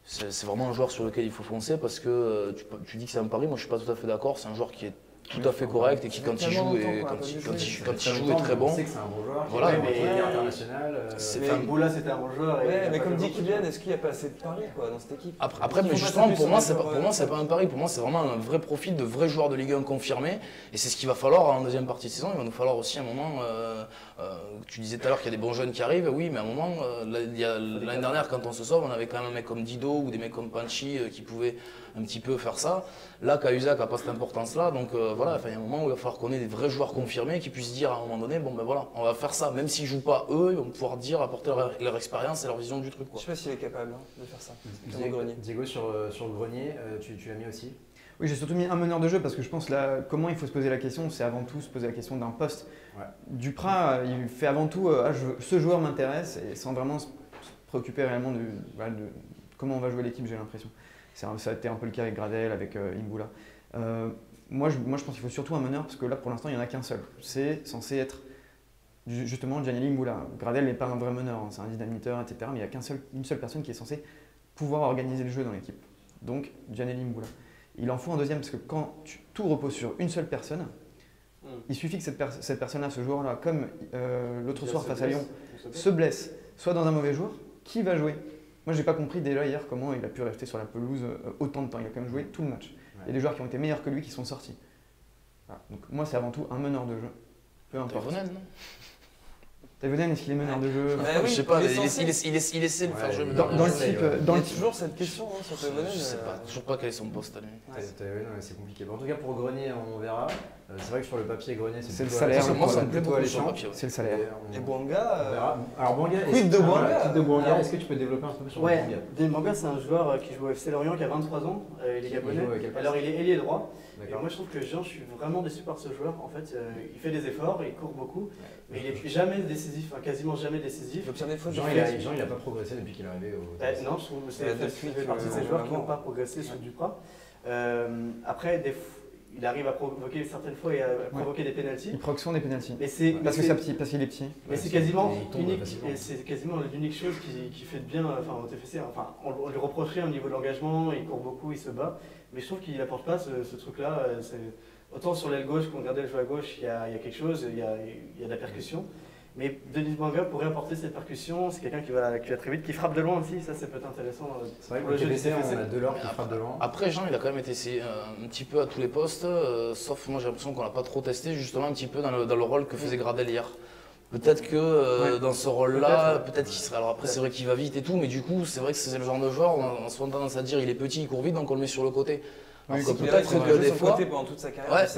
C'est vraiment un joueur sur lequel il faut foncer parce que tu dis que c'est un pari, moi je suis pas tout à fait d'accord. C'est un joueur qui est tout à fait correct et qui quand il joue est très bon. On sait que c'est un bon joueur, voilà, mais international. Imbula c'était un bon joueur. Mais comme dit Kylian, est-ce qu'il n'y a pas assez de paris dans cette équipe? Après, mais justement pour moi c'est pas un pari, pour moi c'est vraiment un vrai profil de vrai joueur de Ligue 1 confirmé et c'est ce qu'il va falloir en deuxième partie de saison. Il va nous falloir aussi un moment, tu disais tout à l'heure qu'il y a des bons jeunes qui arrivent, oui, mais à un moment, l'année dernière quand on se sauve, on avait quand même un mec comme Dido ou des mecs comme Panchi qui pouvaient un petit peu faire ça. Là, Cahuzac n'a pas cette importance-là, donc voilà, il y a un moment où il va falloir qu'on ait des vrais joueurs confirmés qui puissent dire à un moment donné, bon ben voilà, on va faire ça, même s'ils ne jouent pas eux, ils vont pouvoir dire, apporter leur expérience et leur vision du truc. Quoi. Je ne sais pas s'il est capable de faire ça. Diego, sur Grenier, tu l'as mis aussi? Oui, j'ai surtout mis un meneur de jeu parce que je pense là, comment il faut se poser la question, c'est avant tout se poser la question d'un poste. Ouais. Duprat, il fait avant tout ce joueur m'intéresse et sans vraiment se préoccuper réellement de comment on va jouer l'équipe, j'ai l'impression. Ça a été un peu le cas avec Gradel, avec Imbula. Moi, je pense qu'il faut surtout un meneur parce que là, pour l'instant, il n'y en a qu'un seul. C'est censé être justement Gianelli Imbula. Gradel n'est pas un vrai meneur, hein, c'est un dynamiteur, etc. Mais il n'y a une seule personne qui est censée pouvoir organiser le jeu dans l'équipe. Donc, Gianelli Imbula. Il en faut un deuxième parce que quand tout repose sur une seule personne, il suffit que cette personne-là, ce joueur-là, comme l'autre soir face à Lyon, se blesse, soit dans un mauvais jour, qui va jouer? Moi, je n'ai pas compris déjà hier comment il a pu rester sur la pelouse autant de temps. Il a quand même joué tout le match. Ouais. Il y a des joueurs qui ont été meilleurs que lui qui sont sortis. Voilà. Donc moi, c'est avant tout un meneur de jeu. Peu importe. Venel, non? Taïwanais, est-ce qu'il est meneur de jeu? Je sais pas, il essaie de faire jouer meneur de jeu. Il y a toujours cette question sur Taïwanais. Je sais pas, toujours pas quel est son poste à lui. Taïwanais, c'est compliqué. Bon, en tout cas, pour Grenier, on verra. C'est vrai que sur le papier, Grenier, c'est le salaire. Moi, ça me plaît beaucoup sur le papier. C'est le salaire. Et Bouanga. Alors, Bouanga, quid de Bouanga? Est-ce que tu peux développer un peu sur Bouanga? Bouanga? Bouanga, c'est un joueur qui joue au FC Lorient, qui a 23 ans, il est gabonais. Alors, il est ailier droit. Et moi, je trouve que Jean, je suis vraiment déçu par ce joueur. En fait, il fait des efforts, il court beaucoup, mais il n'est jamais décisif, quasiment jamais décisif. Jean, il n'a pas progressé depuis qu'il est arrivé au. Non, je trouve que c'est fait partie de ces joueurs qui n'ont pas progressé sous Duprat. Après, il arrive à provoquer certaines fois et à provoquer des pénaltys. Il provoque souvent des pénaltys. Parce qu'il est petit. Mais c'est quasiment unique. C'est quasiment l'unique chose qui fait de bien au TFC. Enfin, on lui reprocherait au niveau de l'engagement, il court beaucoup, il se bat. Mais je trouve qu'il n'apporte pas ce truc-là. Autant sur l'aile gauche, quand on regardait le jeu à gauche, il y a quelque chose, il y a de la percussion. Mais Denis Bouanga pourrait apporter cette percussion, c'est quelqu'un qui va très vite, qui frappe de loin aussi, ça peut être intéressant. C'est vrai que le TFC, on a Delors qui frappe de loin. Après Jean, il a quand même été essayé un petit peu à tous les postes, sauf moi j'ai l'impression qu'on l'a pas trop testé, justement un petit peu dans le rôle que faisait Gradel hier. Peut-être que dans ce rôle-là, peut-être qu'il serait. Alors après, c'est vrai qu'il va vite et tout, mais du coup, c'est vrai que c'est le genre de joueur, on a souvent tendance à dire il est petit, il court vite, donc on le met sur le côté. Peut-être que des fois, pendant toute sa carrière,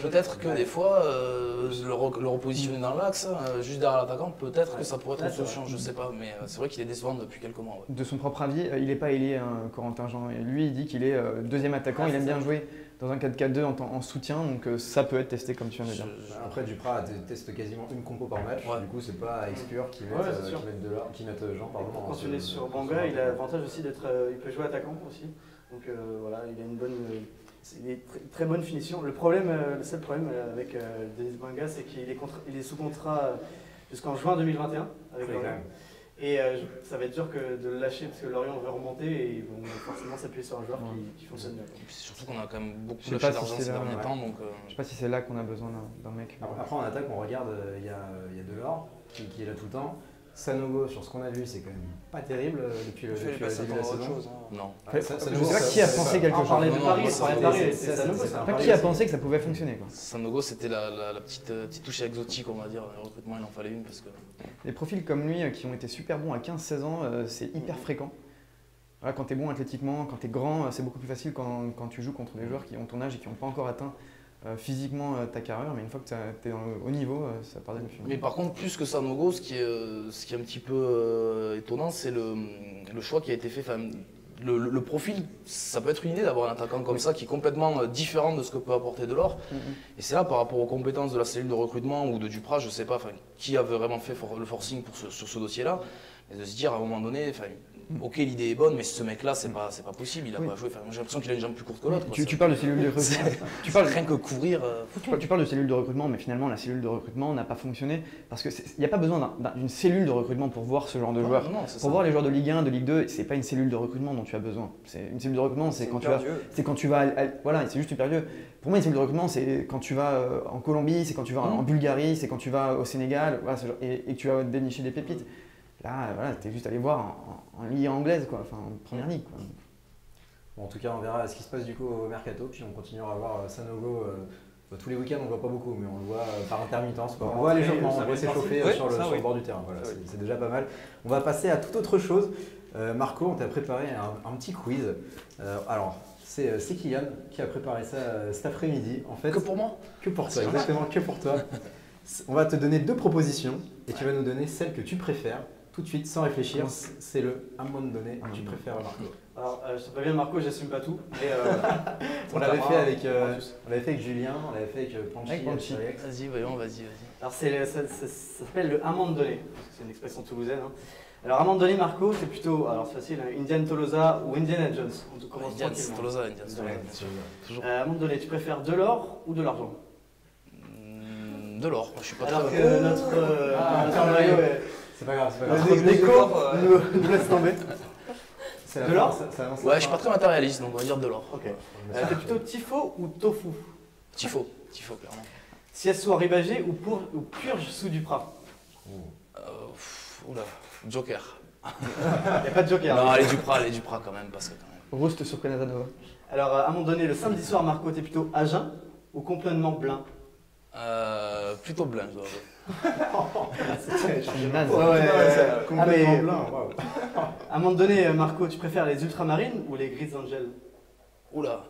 peut-être que des fois, le repositionner dans l'axe, juste derrière l'attaquant, peut-être que ça pourrait être une solution, je sais pas, mais c'est vrai qu'il est décevant depuis quelques mois. De son propre avis, il n'est pas ailier, Corentin Jean. Lui, il dit qu'il est deuxième attaquant, il aime bien jouer dans un 4-4-2 en soutien, donc ça peut être testé comme tu viens de dire. Après, Duprat teste quasiment une compo par match, du coup, c'est pas exclure qui mettent Jean. Pour continuer sur Bouanga, il a l'avantage aussi d'être. Il peut jouer attaquant aussi. Donc voilà, il a une très bonne finition. Le seul problème avec Denis Bouanga, c'est qu'il est sous contrat jusqu'en juin 2021 avec Lorient. Et ça va être dur de le lâcher parce que Lorient veut remonter et ils vont forcément s'appuyer sur un joueur qui fonctionne bien. Surtout qu'on a quand même beaucoup lâché d'argent ces derniers temps. Donc, je sais pas si c'est là qu'on a besoin d'un mec. Après en attaque, on regarde, il y a Delors qui est là tout le temps. Sanogo, sur ce qu'on a vu, c'est quand même pas terrible depuis le début de la saison. Non. Je sais pas qui a pensé quelque chose. On parlait de Paris, c'est Sanogo. Pas qui a pensé que ça pouvait fonctionner. Sanogo, c'était la petite touche exotique, on va dire. Le recrutement, il en fallait une parce que. Des profils comme lui qui ont été super bons à 15-16 ans, c'est hyper fréquent. Voilà, quand tu es bon athlétiquement, quand tu es grand, c'est beaucoup plus facile quand tu joues contre des joueurs qui ont ton âge et qui n'ont pas encore atteint physiquement ta carrière, mais une fois que tu es dans le haut niveau, ça part des films. Mais par contre, plus que Sanogo, ce qui est un petit peu étonnant, c'est le choix qui a été fait. Le profil, ça peut être une idée d'avoir un attaquant comme ça qui est complètement différent de ce que peut apporter Delors. Et c'est là, par rapport aux compétences de la cellule de recrutement ou de Duprat, je sais pas qui a vraiment fait le forcing sur ce dossier-là, mais de se dire à un moment donné, ok, l'idée est bonne, mais ce mec-là, c'est pas possible, il a pas joué. J'ai l'impression qu'il a une jambe plus courte que l'autre. Tu parles de cellule de recrutement. Tu parles rien que courir. Tu parles de cellule de recrutement, mais finalement, la cellule de recrutement n'a pas fonctionné parce qu'il n'y a pas besoin d'une cellule de recrutement pour voir ce genre de joueurs. Pour voir les joueurs de Ligue 1, de Ligue 2, c'est pas une cellule de recrutement dont tu as besoin. Une cellule de recrutement, c'est quand tu vas. Voilà, c'est juste hyper vieux. Pour moi, une cellule de recrutement, c'est quand tu vas en Colombie, c'est quand tu vas en Bulgarie, c'est quand tu vas au Sénégal, voilà, et que tu vas dénicher des pépites. Là, voilà, t'es juste allé voir en Ligue anglaise, quoi, enfin en première ligue. Quoi. Bon, en tout cas, on verra ce qui se passe du coup au mercato, puis on continuera à voir Sanogo. Tous les week-ends, on ne le voit pas beaucoup, mais on le voit par intermittence. On voit légèrement, on voit s'échauffer sur le bord du terrain. Voilà, c'est déjà pas mal. On va passer à toute autre chose. Marco, on t'a préparé un petit quiz. Alors, c'est Kylian qui a préparé ça cet après-midi. En fait, que pour moi? Que pour toi, exactement, que pour toi. On va te donner deux propositions et tu vas nous donner celle que tu préfères. Tout de suite, sans réfléchir, c'est le à un moment donné tu préfères Marco. Alors, je te préviens Marco, j'assume pas tout. Mais, on l'avait fait avec Julien, on l'avait fait avec Panchi. Vas-y, voyons, vas-y. Alors, ça s'appelle le à un moment donné. C'est une expression toulousaine. Hein. Alors, à un moment donné, Marco, c'est plutôt, alors c'est facile, Indiana Tolosa ou Indiana Jones. On commence tranquillement. Indiana Tolosa. À un moment donné, tu préfères de l'or ou de l'argent? De l'or, je suis pas alors très. Alors que notre maillot est. C'est pas grave, c'est pas grave. Le déco nous laisse tomber. De l'or? Ouais, je suis pas très matérialiste, donc on va dire de l'or. Ok. T'es plutôt tifo ou tofu? Tifo, clairement. Sieste Ribagé ou purge sous Duprat? Oula, Joker. Il n'y a pas de Joker. Non, allez Duprat quand même, parce que quand même. Roust sur Canada. Alors, à un moment donné, le samedi soir, Marco, t'es plutôt à jeun ou complètement blanc? Plutôt blanc, je dois avouer. C'est naze. Complètement plein. Wow. À un moment donné, Marco, tu préfères les ultramarines ou les Gris Angels? Oula,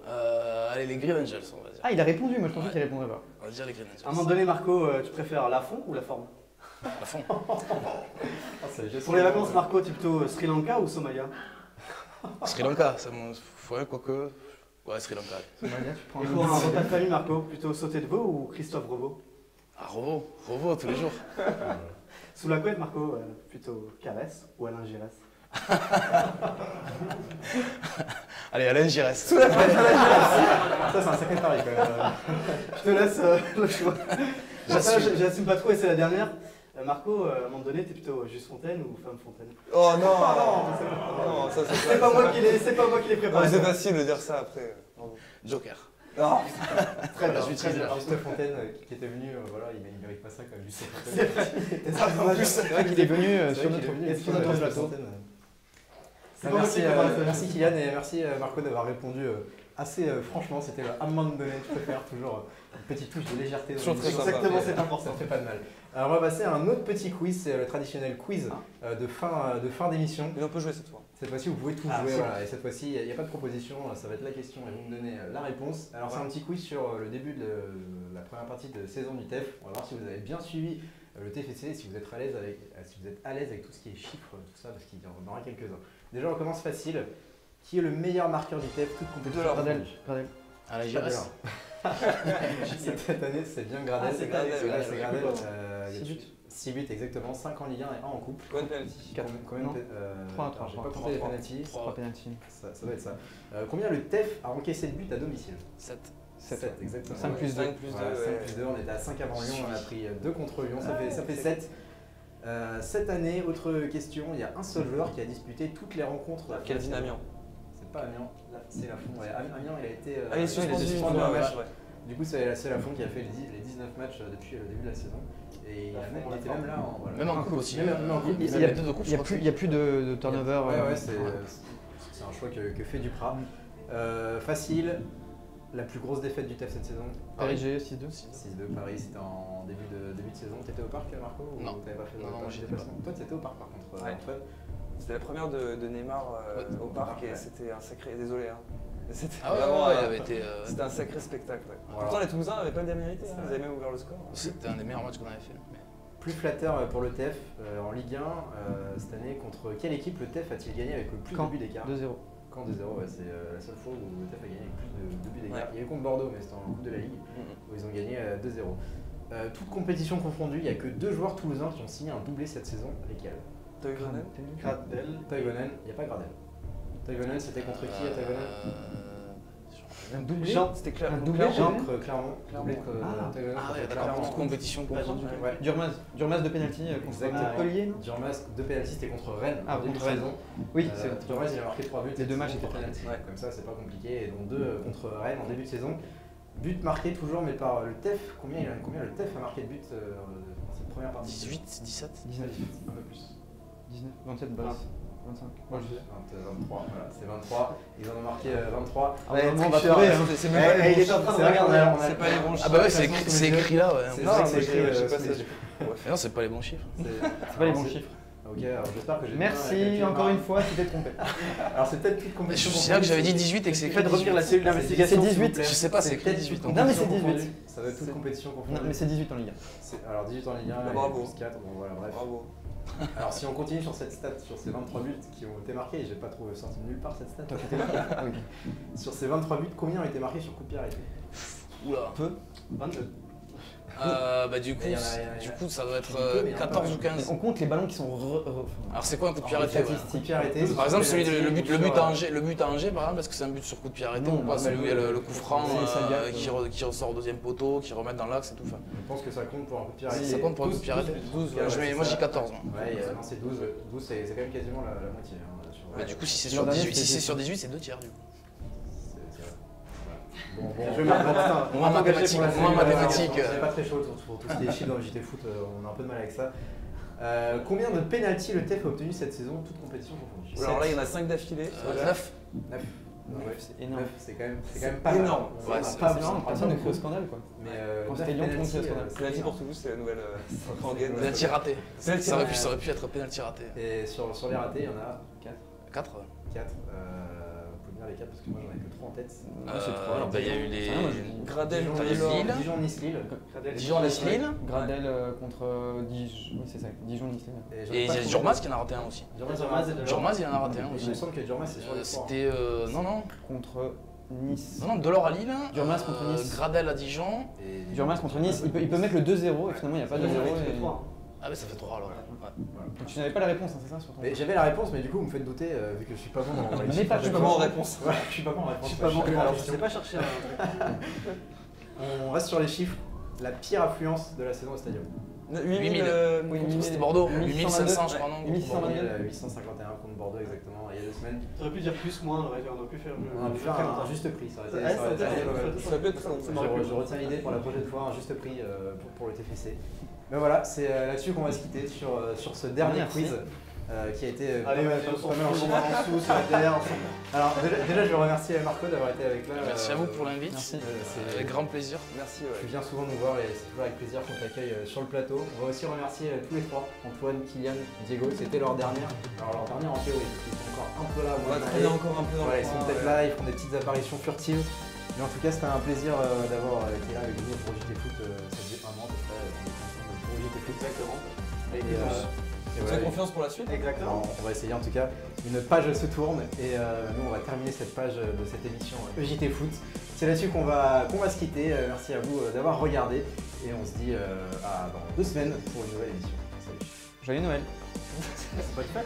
allez, les Green Angels, on va dire. Ah, il a répondu, moi je pensais qu'il répondrait pas. On va dire les Green Angels. À un moment donné, Marco, tu préfères la fond ou la forme? La fond. Pour les vacances, Marco, tu es plutôt Sri Lanka ou Somalia? Sri Lanka, ça me. Ouais, quoique. Ouais, Sri Lanka. Somalia, tu prends Pour un repas de famille, Marco, plutôt sauté de veau ou Christophe Robot? Ah, Robo, tous les jours. Sous la couette, Marco, plutôt Caresse ou Alain Giresse? Allez, Alain Giresse. Sous la couette, Alain Giresse. Ça, c'est un sacré pari quand même. Je te laisse le choix. J'assume pas trop et c'est la dernière. Marco, à un moment donné, t'es plutôt Juste Fontaine ou Femme Fontaine? Oh non, non, ça c'est pas moi qui l'ai préparé. C'est facile de dire ça après. Joker. Non. Très bien, Juste Fontaine qui était venu, voilà, il ne mérite pas ça quand même, Juste Fontaine. C'est vrai qu'il est venu sur notre plateau. Merci Kylian et merci Marco d'avoir répondu assez franchement. C'était à un moment donné, je préfère toujours une petite touche de légèreté. Exactement, c'est important. Ça ne fait pas de mal. Alors on va passer à un autre petit quiz, c'est le traditionnel quiz de fin d'émission. Et on peut jouer cette fois. Cette fois-ci, vous pouvez tout jouer. Voilà. Et cette fois-ci, il n'y a pas de proposition, ça va être la question et vous me donnez la réponse. Alors c'est un petit quiz sur le début de la première partie de saison du TEF. On va voir si vous avez bien suivi le TFC, si vous êtes à l'aise avec tout ce qui est chiffres, tout ça, parce qu'il y en aura quelques-uns. Déjà, on commence facile. Qui est le meilleur marqueur du TEF, toute compétition? Gradel. À la Giresse. Cette année, c'est bien Gradel. C'est Gradel. C'est Gradel. 6 buts exactement, 5 en Ligue 1 et 1 en coupe. Combien de penalty? 3. J'ai pas compté les penalties. 3 penalty. Ça doit être ça. Combien le TEF a encaissé de buts à domicile? 7. 7, exactement. 5 plus 2. 5 plus 2, on était à 5 avant Lyon, on a pris 2 contre Lyon, ça fait 7. Cette année, autre question, il y a un seul joueur qui a disputé toutes les rencontres. Kelvin Amiens. C'est pas Amiens, c'est Lafond. Ouais, Amiens, il a été il est suspendu un match. Du coup, c'est Lafond qui a fait les 19 matchs depuis le début de la saison. Et il était même là. Même en coupe aussi. Même en coupe. Il n'y a plus de turnover. Ouais, c'est un choix que fait Duprat. Facile. La plus grosse défaite du TEF cette saison? Paris G, 6-2. 6-2, Paris, c'était en début de saison. T'étais au parc, Marco? Non. T'avais pas fait non, j'étais pas. Toi, t'étais au parc par contre, Antoine? C'était la première de Neymar au parc et c'était un sacré. Désolé, hein. C'était c'était un sacré spectacle. Voilà. Pourtant, les Toulousains n'avaient pas bien mérité, ils avaient même ouvert le score. C'était un des meilleurs matchs qu'on avait fait. Plus flatteur pour le TEF en Ligue 1 cette année, contre quelle équipe le TEF a-t-il gagné avec le plus de buts d'écart? 2-0. Caen 2-0, c'est la seule fois où le TEF a gagné avec plus de buts d'écart. Il y a eu contre Bordeaux, mais c'était en Coupe de la Ligue, où ils ont gagné 2-0. Toute compétition confondue, il n'y a que 2 joueurs toulousains qui ont signé un doublé cette saison. Lesquels? Toivonen. Toivonen, il n'y a pas Gradel. Toivonen, c'était contre qui à Toivonen? Un doublé? C'était Clermont. Un doublé, Clermont. Toute compétition confondue. Durmaz de pénalty contre Montpellier. Durmaz de pénalty, c'était contre Rennes. Contre Rennes. Oui, Durmaz, il a marqué 3 buts. Les 2 matchs étaient pénalty. Comme ça, c'est pas compliqué. Et donc 2 contre Rennes en début de saison. But marqué toujours, mais par le TEF. Combien le TEF a marqué de buts dans cette première partie? 18, 17, 19. Un peu plus. 19, 27 balles. 25. Moi je dis 23, voilà, c'est 23. Ils en ont marqué 23. On va trouver. C'est même pas les bons chiffres. C'est pas les bons chiffres. Ah bah ouais, c'est écrit là, ouais. Non, c'est écrit, je sais pas ça. Non, c'est pas les bons chiffres. C'est pas les bons chiffres. Ok, alors j'espère que j'ai Merci encore une fois, tu t'es trompé. Alors c'est peut-être toute compétition. C'est là que j'avais dit 18 et que c'est écrit. Faites revenir la cellule d'investigation. C'est 18. Je sais pas, c'est écrit 18. Non, mais c'est 18. Ça va être toute compétition confondue. Non, mais c'est 18 en Ligue 1. Alors 18 en Ligue 1, bravo. plus 4, bon voilà, bref. Bravo. Alors si on continue sur cette stat, sur ces 23 buts qui ont été marqués, j'ai pas trouvé sorti nulle part cette stat. Sur ces 23 buts, combien ont été marqués sur coup de pied arrêté? Oula. Peu. 22. Bah du coup ça doit être 14 ou 15. On compte les ballons qui sont Alors c'est quoi un coup de pied arrêté? Par exemple celui le but à Angers par exemple, est-ce que c'est un but sur coup de pied arrêté ou pas? Celui où il y a le coup franc qui ressort au deuxième poteau, qui remet dans l'axe et tout. Je pense que ça compte pour un coup de pied arrêté. Ça compte pour un coup de pied arrêté? 12, moi j'ai 14. Ouais, non c'est 12. 12 c'est quand même quasiment la moitié. Bah du coup si c'est sur 18 c'est 2 tiers du coup. Moins mathématique. C'est pas très chaud pour tout ce qui est chiffre dans le JT Foot, on a un peu de mal avec ça. Combien de pénaltys le TEF a obtenu cette saison, toute compétition confondue? Alors là, il y en a 5 d'affilée. 9. Ouais, c'est énorme. C'est quand même pas énorme. Ouais, c'est pas énorme, personne ne crie au scandale quoi. Mais quand c'était Lyon, on crie au scandale. Penalty pour Toulouse, c'est la nouvelle rengaine. Penalty raté. Ça aurait pu être penalty raté. Et sur les ratés, il y en a 4. 4 4. Vous pouvez dire les 4 parce que moi j'en ai que 3 en tête. C'est 3. Il y a eu les Gradel, Dijon, Nice-Lille. Dijon, Nice-Lille. Gradel contre Dijon. Oui, c'est ça. Dijon, Nice-Lille. Et il y a Djurmaz qui en a raté un aussi. Djurmaz, il en a raté un aussi. Il me semble que Djurmaz, c'est sur les 3. C'était. Non. Contre Nice. Non, Delors à Lille. Djurmaz contre Nice. Gradel à Dijon. Djurmaz contre Nice. Il peut mettre le 2-0 et finalement il n'y a pas de 2-0. Ah, mais ça fait 3 alors. Donc tu n'avais pas la réponse, hein, c'est ça sur ton... J'avais la réponse, mais du coup, vous me faites douter vu que je suis pas bon en Je suis pas bon en réponse. Ouais, je suis pas bon en réponse. Alors, je sais pas chercher On reste sur les chiffres. La pire affluence de la saison au stadium. 8000. C'était Bordeaux. 8500, je crois, non 851 contre Bordeaux, exactement, il y a 2 semaines. Tu aurais pu dire plus, moins, on aurait pu faire On aurait pu faire un juste prix. Ça aurait été je retiens l'idée pour la prochaine fois, un juste prix pour le TFC. Mais voilà, c'est là-dessus qu'on va se quitter sur ce dernier quiz. Qui a été pas mal en dessous, Alors déjà je veux remercier Marco d'avoir été avec là. Merci à vous pour l'invite, avec grand plaisir. Merci. Tu viens souvent nous voir et c'est toujours avec plaisir qu'on t'accueille sur le plateau. On va aussi remercier tous les trois, Antoine, Kylian, Diego, c'était leur dernière. Alors leur dernière en théorie, ils sont encore un peu là. On va traîner encore un peu dans le Ils sont peut-être là, ils font des petites apparitions furtives. Mais en tout cas c'était un plaisir d'avoir été là avec nous pour JT Foot, ça faisait un an à peu près pour JT Foot. Exactement. Vous avez confiance pour la suite? Exactement. On va essayer en tout cas. Une page se tourne et nous on va terminer cette page de cette émission JT Foot. C'est là-dessus qu'on va se quitter. Merci à vous d'avoir regardé et on se dit dans 2 semaines pour une nouvelle émission. Salut. Joyeux Noël. C'est pas de fait.